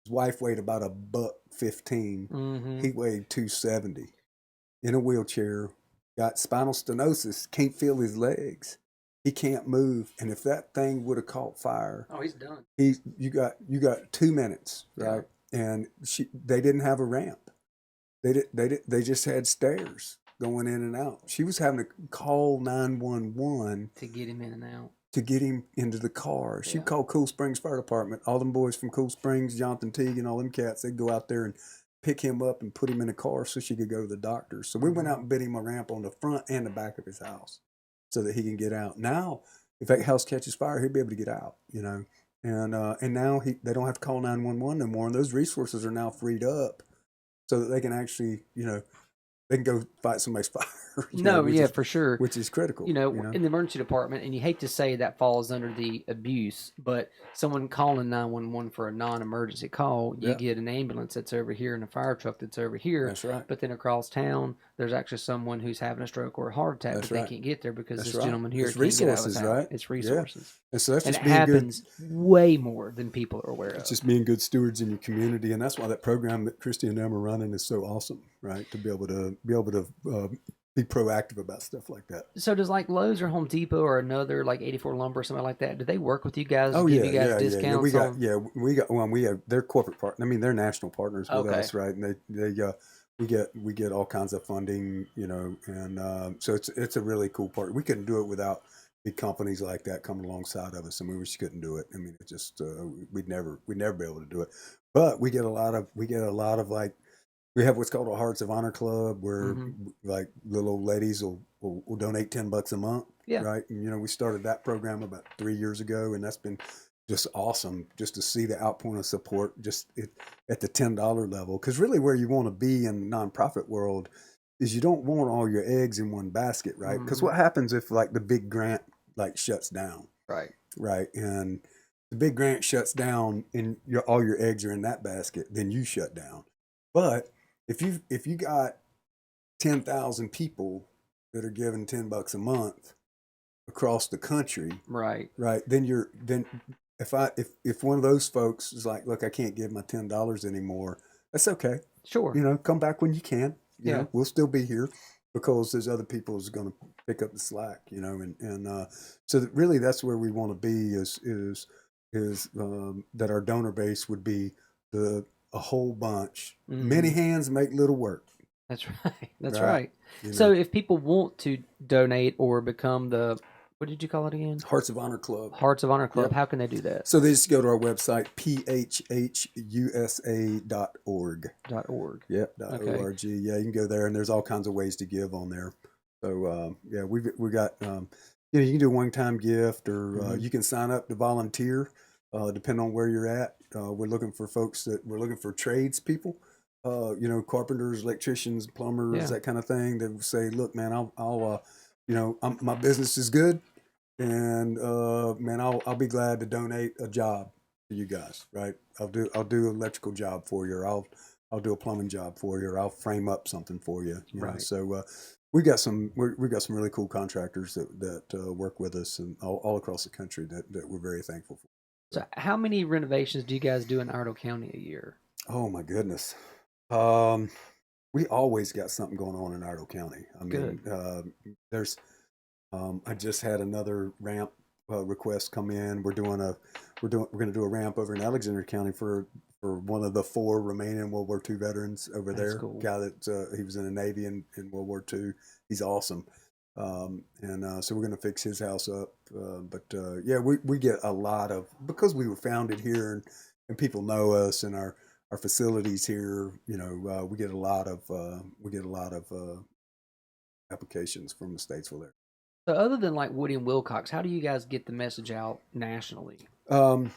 Speaker 2: His wife weighed about a buck 15.
Speaker 1: Hmm.
Speaker 2: He weighed 270 in a wheelchair, got spinal stenosis, can't feel his legs. He can't move. And if that thing would have caught fire,
Speaker 1: Oh, he's done.
Speaker 2: you got 2 minutes,
Speaker 1: Yeah.
Speaker 2: right? And they didn't have a ramp. They just had stairs going in and out. She was having to call 911
Speaker 1: To get him in and out.
Speaker 2: to get him into the car. She'd
Speaker 1: Yeah.
Speaker 2: call Cool Springs Fire Department. All them boys from Cool Springs, Jonathan Teague, and all them cats, they'd go out there and pick him up and put him in a car so she could go to the doctor. So we went
Speaker 1: Hmm.
Speaker 2: out and bid him a ramp on the front and the back of his house so that he can get out. Now, if that house catches fire, he'll be able to get out. And now they don't have to call 911 no more. And those resources are now freed up so that they can actually, they can go fight somebody's fire,
Speaker 1: No,
Speaker 2: which
Speaker 1: yeah,
Speaker 2: is
Speaker 1: for sure.
Speaker 2: which is critical.
Speaker 1: In the emergency department, and you hate to say that falls under the abuse, but someone calling 911 for a non-emergency call, you
Speaker 2: Yeah,
Speaker 1: get an ambulance that's over here and a fire truck that's over here,
Speaker 2: that's right.
Speaker 1: but then across town, there's actually someone who's having a stroke or a heart attack,
Speaker 2: That's
Speaker 1: but they
Speaker 2: right.
Speaker 1: can't get there because
Speaker 2: That's
Speaker 1: this
Speaker 2: right.
Speaker 1: gentleman here
Speaker 2: It's
Speaker 1: can't get out of his
Speaker 2: resources,
Speaker 1: house.
Speaker 2: right?
Speaker 1: It's
Speaker 2: Yeah.
Speaker 1: resources.
Speaker 2: And so that's
Speaker 1: And
Speaker 2: just
Speaker 1: it
Speaker 2: being good.
Speaker 1: happens way more than people are aware
Speaker 2: It's
Speaker 1: of.
Speaker 2: just being good stewards in your community, and that's why that program that Christy and them are running is so awesome, right? To be able to be proactive about stuff like that.
Speaker 1: So does like Lowe's or Home Depot or another like 84 Lumber or something like that, do they work with you guys,
Speaker 2: Oh
Speaker 1: give you
Speaker 2: yeah,
Speaker 1: guys
Speaker 2: yeah, yeah, yeah. We
Speaker 1: discounts
Speaker 2: got
Speaker 1: on?
Speaker 2: yeah, we got well, we have they're corporate partner. I mean, they're national partners with
Speaker 1: Okay.
Speaker 2: us, right? And they we get all kinds of funding, and so it's a really cool part. We couldn't do it without big companies like that coming alongside of us, and we just couldn't do it. I mean, it just we'd never be able to do it. But we get a lot of like we have what's called a Hearts of Honor Club where
Speaker 1: Hmm.
Speaker 2: like little old ladies will donate $10 a month,
Speaker 1: Yeah.
Speaker 2: right? And we started that program about 3 years ago, and that's been just awesome just to see the outpouring of support at the $10 level. Because really, where you want to be in the nonprofit world is you don't want all your eggs in one basket, right? Because
Speaker 1: Hmm.
Speaker 2: what happens if like the big grant like shuts down,
Speaker 1: Right.
Speaker 2: right? And the big grant shuts down, and all your eggs are in that basket, then you shut down. But if you got 10,000 people that are giving $10 a month across the country,
Speaker 1: Right.
Speaker 2: right? Then if one of those folks is like, look, I can't give my $10 anymore, that's okay.
Speaker 1: Sure.
Speaker 2: Come back when you can.
Speaker 1: Yeah.
Speaker 2: We'll still be here because there's other people who's going to pick up the slack. And so really that's where we want to be is that our donor base would be a whole bunch. Many
Speaker 1: Hmm.
Speaker 2: hands make little work.
Speaker 1: That's right. That's
Speaker 2: Right.
Speaker 1: right.
Speaker 2: You
Speaker 1: So
Speaker 2: know,
Speaker 1: if people want to donate or become the, what did you call it again?
Speaker 2: Hearts of Honor Club.
Speaker 1: Hearts of Honor Club,
Speaker 2: Yep.
Speaker 1: how can they do that?
Speaker 2: So they just go to our website, phhusa.org.
Speaker 1: .org.
Speaker 2: Yep,
Speaker 1: Okay.
Speaker 2: .org. Yeah, you can go there, and there's all kinds of ways to give on there. So yeah, we got you can do a one-time gift, or
Speaker 1: Hmm.
Speaker 2: you can sign up to volunteer, depending on where you're at. We're looking for tradespeople, carpenters, electricians, plumbers,
Speaker 1: Yeah.
Speaker 2: that kind of thing. That say, look, man, I'll my business is good, and man, I'll be glad to donate a job to you guys. Right? I'll do an electrical job for you, or I'll do a plumbing job for you, or I'll frame up something for you.
Speaker 1: Right.
Speaker 2: So we got some really cool contractors that work with us and all across the country that we're very thankful for.
Speaker 1: So, how many renovations do you guys do in Iredell County a year?
Speaker 2: Oh my goodness. Um, we always got something going on in Iredell County. I
Speaker 1: Good.
Speaker 2: mean, there's I just had another ramp request come in. We're going to do a ramp over in Alexander County for one of the four remaining World War II veterans over
Speaker 1: That's
Speaker 2: there.
Speaker 1: cool.
Speaker 2: Guy that he was in the Navy in World War II. He's awesome. And so we're going to fix his house up. But yeah, we get a lot of, because we were founded here, and people know us and our facilities here. We get a lot of applications from the Statesville area.
Speaker 1: So, other than like Woody and Wilcox, how do you guys get the message out nationally?
Speaker 2: Um,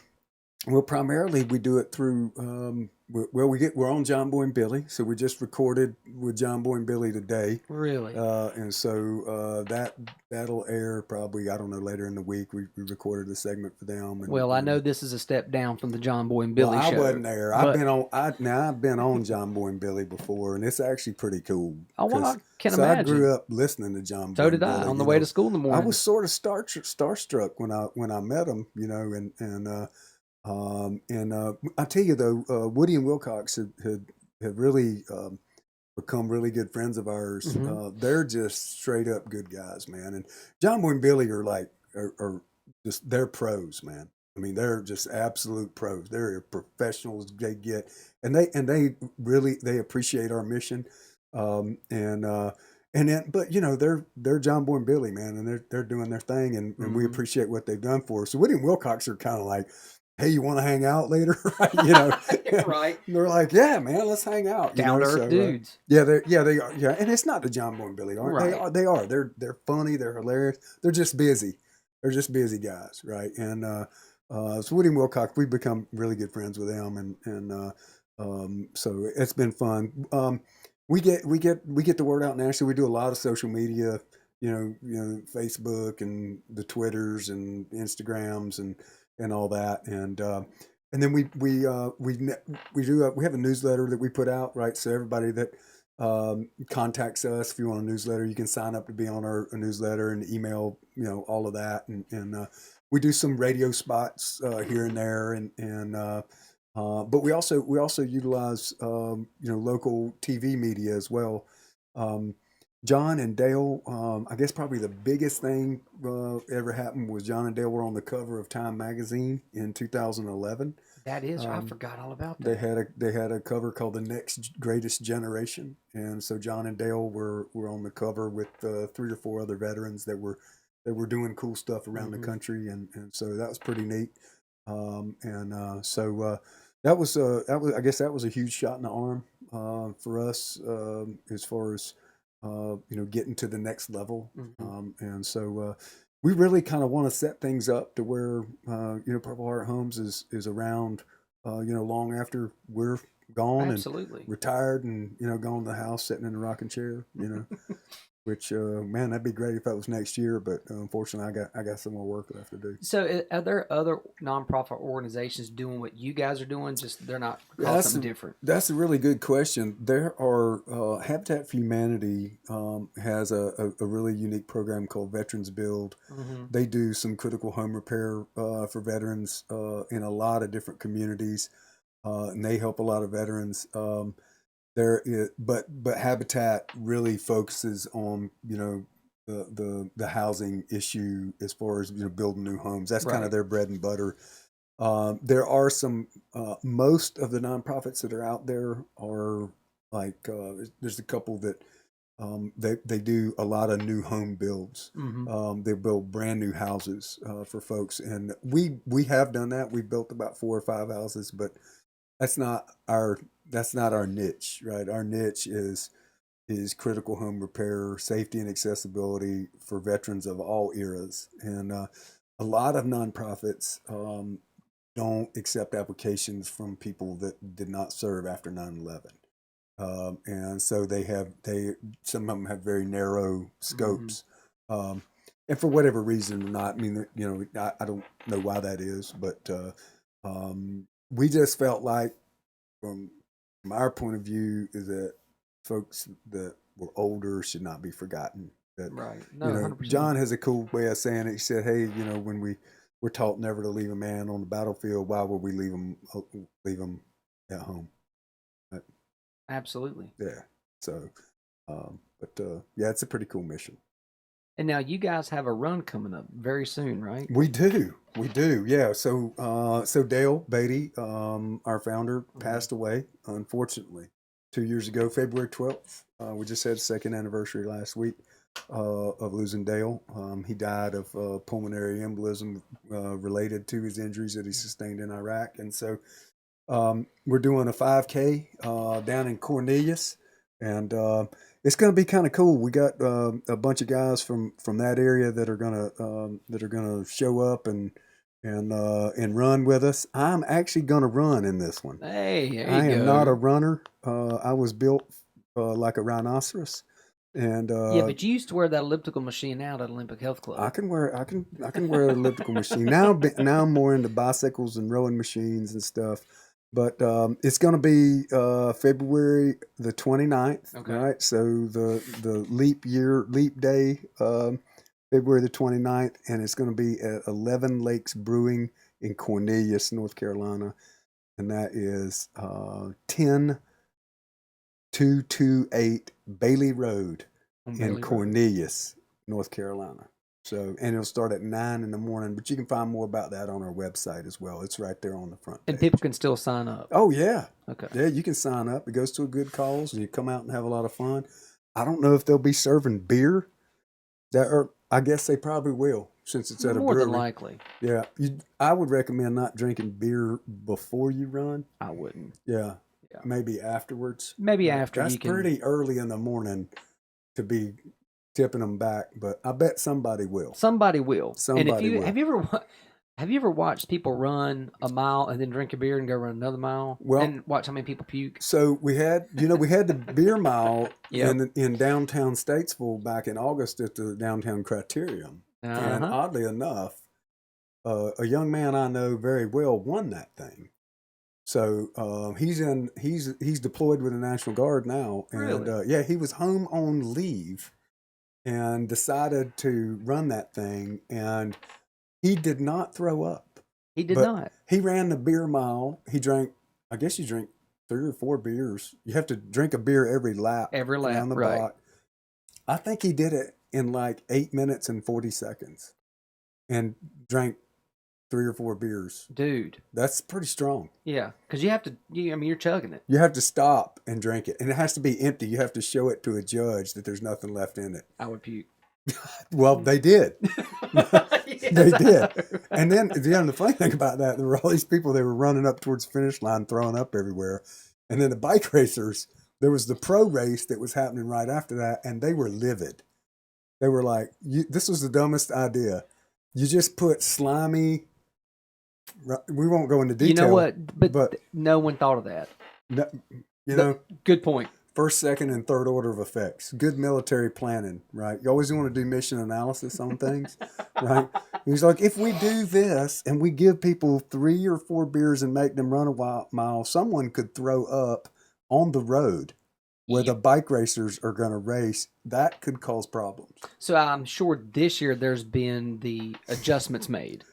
Speaker 2: well, primarily we do it through. We're on John Boy and Billy, so we just recorded with John Boy and Billy today,
Speaker 1: Really?
Speaker 2: and so that'll air probably, I don't know, later in the week. We recorded a segment for them, and,
Speaker 1: Well, I know
Speaker 2: and
Speaker 1: this is a step down from the John Boy and
Speaker 2: well,
Speaker 1: Billy
Speaker 2: I
Speaker 1: show,
Speaker 2: wasn't there. I've
Speaker 1: but
Speaker 2: been on. I've been on John Boy and Billy before, and it's actually pretty cool.
Speaker 1: oh, well, I
Speaker 2: Because
Speaker 1: can
Speaker 2: so I
Speaker 1: imagine.
Speaker 2: grew up listening to John
Speaker 1: So
Speaker 2: Boy
Speaker 1: did
Speaker 2: and
Speaker 1: I
Speaker 2: Billy.
Speaker 1: on the way to school in the
Speaker 2: I was
Speaker 1: morning.
Speaker 2: sort of starstruck when I met him. And I tell you though, Woody and Wilcox had really become really good friends of ours.
Speaker 1: Hmm.
Speaker 2: They're just straight up good guys, man. And John Boy and Billy are just, they're pros, man. I mean, they're just absolute pros. They're professionals they get, and they really they appreciate our mission. And then, but they're John Boy and Billy, man, and they're doing their thing, and we
Speaker 1: Hmm.
Speaker 2: appreciate what they've done for us. So Woody and Wilcox are kind of like, hey, you want to hang out later? Right?
Speaker 1: Right.
Speaker 2: They're like, yeah, man, let's hang out.
Speaker 1: Down to earth
Speaker 2: So
Speaker 1: dudes.
Speaker 2: yeah, they are. Yeah, and it's not the John Boy and Billy, aren't they?
Speaker 1: Right.
Speaker 2: Are they are? They're funny. They're hilarious. They're just busy. They're just busy guys, right? And so Woody and Wilcox, we've become really good friends with them, and so it's been fun. We get the word out nationally. We do a lot of social media, Facebook and the Twitters and Instagrams and all that, and then we have a newsletter that we put out, right? So everybody that contacts us, if you want a newsletter, you can sign up to be on our newsletter and email, all of that, and we do some radio spots here and there, but we also utilize local TV media as well. Um, John and Dale, I guess probably the biggest thing ever happened was John and Dale were on the cover of Time magazine in 2011.
Speaker 1: That is, I
Speaker 2: Um,
Speaker 1: forgot all about
Speaker 2: they
Speaker 1: that.
Speaker 2: had a cover called The Next Greatest Generation, and so John and Dale were on the cover with three or four other veterans that were doing cool stuff around the
Speaker 1: Hmm.
Speaker 2: country, and so that was pretty neat. And so that was, I guess, that was a huge shot in the arm for us, as far as getting to the next level.
Speaker 1: Hmm.
Speaker 2: And so we really kind of want to set things up to where Purple Heart Homes is around, long after we're gone and
Speaker 1: Absolutely.
Speaker 2: retired, and gone to the house, sitting in a rocking chair. Which man, that'd be great if that was next year, but unfortunately, I got some more work left to do.
Speaker 1: So, are there other nonprofit organizations doing what you guys are doing? Just they're not
Speaker 2: Yeah,
Speaker 1: called something different.
Speaker 2: that's a really good question. There are Habitat for Humanity has a really unique program called Veterans Build.
Speaker 1: Hmm.
Speaker 2: They do some critical home repair for veterans in a lot of different communities, and they help a lot of veterans. But Habitat really focuses on the housing issue as far as building new homes. That's kind of
Speaker 1: Right.
Speaker 2: their bread and butter. There are some, most of the nonprofits that are out there are like, there's a couple that they do a lot of new home builds.
Speaker 1: Hmm.
Speaker 2: They build brand new houses for folks, and we have done that. We built about 4 or 5 houses, but that's not our that's not our niche, right? Our niche is critical home repair, safety and accessibility for veterans of all eras, and a lot of nonprofits don't accept applications from people that did not serve after 9/11. And so they some of them have very narrow
Speaker 1: Hmm.
Speaker 2: scopes. And for whatever reason or not, I mean, I don't know why that is, but we just felt like, from our point of view, is that folks that were older should not be forgotten. That
Speaker 1: Right. No, 100%.
Speaker 2: John has a cool way of saying it. He said, "Hey, when we're taught never to leave a man on the battlefield, why would we leave him at home?" But,
Speaker 1: Absolutely.
Speaker 2: yeah. So, but yeah, it's a pretty cool mission.
Speaker 1: And now you guys have a run coming up very soon, right?
Speaker 2: We do. Yeah. So Dale Beatty, our founder, passed away, unfortunately, 2 years ago, February 12th. We just had the second anniversary last week of losing Dale. He died of pulmonary embolism related to his injuries that he sustained in Iraq. And so we're doing a 5K down in Cornelius, and it's going to be kind of cool. We got a bunch of guys from that area that are gonna show up and run with us. I'm actually going to run in this one.
Speaker 1: Hey, there
Speaker 2: I
Speaker 1: you
Speaker 2: am
Speaker 1: go.
Speaker 2: not a runner. I was built like a rhinoceros, and
Speaker 1: Yeah, but you used to wear that elliptical machine out at Olympic Health Club.
Speaker 2: I can wear an elliptical machine now. Now I'm more into bicycles and rowing machines and stuff. But it's going to be February the 29th,
Speaker 1: Okay.
Speaker 2: right? So the leap day, February the 29th, and it's going to be at 11 Lakes Brewing in Cornelius, North Carolina, and that is 10228 Bailey Road
Speaker 1: On
Speaker 2: in
Speaker 1: Bailey Road.
Speaker 2: Cornelius, North Carolina. So, and it'll start at 9 in the morning, but you can find more about that on our website as well. It's right there on the front page.
Speaker 1: And people can still sign up.
Speaker 2: Oh yeah.
Speaker 1: Okay.
Speaker 2: Yeah, you can sign up. It goes to a good cause, and you come out and have a lot of fun. I don't know if they'll be serving beer. I guess they probably will, since it's at a
Speaker 1: More
Speaker 2: brewery.
Speaker 1: than likely.
Speaker 2: Yeah, I would recommend not drinking beer before you run.
Speaker 1: I wouldn't.
Speaker 2: Yeah, maybe afterwards.
Speaker 1: Maybe after
Speaker 2: That's
Speaker 1: you can.
Speaker 2: pretty early in the morning to be tipping them back, but I bet somebody will.
Speaker 1: Somebody will.
Speaker 2: Somebody
Speaker 1: and if you
Speaker 2: will.
Speaker 1: have you ever watched people run a mile and then drink a beer and go run another mile?
Speaker 2: Well,
Speaker 1: and watch how many people puke.
Speaker 2: So we had the beer mile
Speaker 1: Yep.
Speaker 2: in downtown Statesville back in August at the downtown Criterium, and oddly enough, a young man I know very well won that thing. So he's deployed with the National Guard now, and
Speaker 1: Really?
Speaker 2: yeah, he was home on leave and decided to run that thing, and he did not throw up.
Speaker 1: He did not.
Speaker 2: He ran the beer mile. He drank, I guess you drink 3 or 4 beers. You have to drink a beer every lap. Around the
Speaker 1: right.
Speaker 2: block. I think he did it in like 8 minutes and 40 seconds and drank 3 or 4 beers.
Speaker 1: Dude.
Speaker 2: That's pretty strong.
Speaker 1: Yeah, because you have to, you're chugging it.
Speaker 2: You have to stop and drink it. And it has to be empty. You have to show it to a judge that there's nothing left in it.
Speaker 1: I would puke.
Speaker 2: Well, they did.
Speaker 1: Yes,
Speaker 2: They did. And then the funny thing about that, there were all these people, they were running up towards the finish line, throwing up everywhere. And then the bike racers, there was the pro race that was happening right after that, and they were livid. They were like, this was the dumbest idea. You just put slimy, we won't go into detail.
Speaker 1: You know what? But no one thought of that.
Speaker 2: No,
Speaker 1: good point.
Speaker 2: First, second, and third order of effects. Good military planning, right? You always want to do mission analysis on things, right? He's like, if we do this and we give people 3 or 4 beers and make them run a mile, someone could throw up on the road where the bike racers are going to race. That could cause problems.
Speaker 1: So I'm sure this year there's been the adjustments made.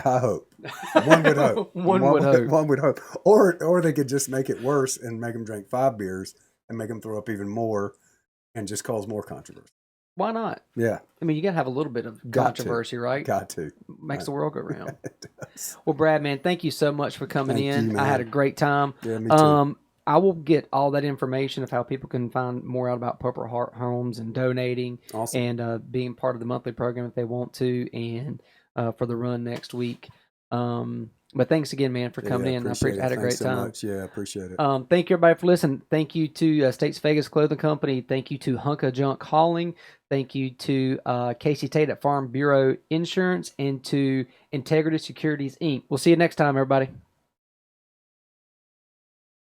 Speaker 2: I hope. One would hope.
Speaker 1: One would hope.
Speaker 2: Or they could just make it worse and make them drink 5 beers and make them throw up even more and just cause more controversy.
Speaker 1: Why not?
Speaker 2: Yeah.
Speaker 1: I mean, you got to have a little bit of controversy, right?
Speaker 2: Got to.
Speaker 1: Makes the world go round.
Speaker 2: It does.
Speaker 1: Well, Brad, man, thank you so much for coming in.
Speaker 2: You,
Speaker 1: I had a great time.
Speaker 2: Yeah, me too.
Speaker 1: I will get all that information of how people can find more out about Purple Heart Homes and donating and being part of the monthly program if they want to, and for the run next week. But thanks again, man, for coming in. I had a great time.
Speaker 2: Much. Yeah, appreciate it.
Speaker 1: Thank you, everybody, for listening. Thank you to States Vegas Clothing Company. Thank you to Hunka Junk Hauling. Thank you to Casey Tate at Farm Bureau Insurance and to Integrity Securities, Inc. We'll see you next time, everybody.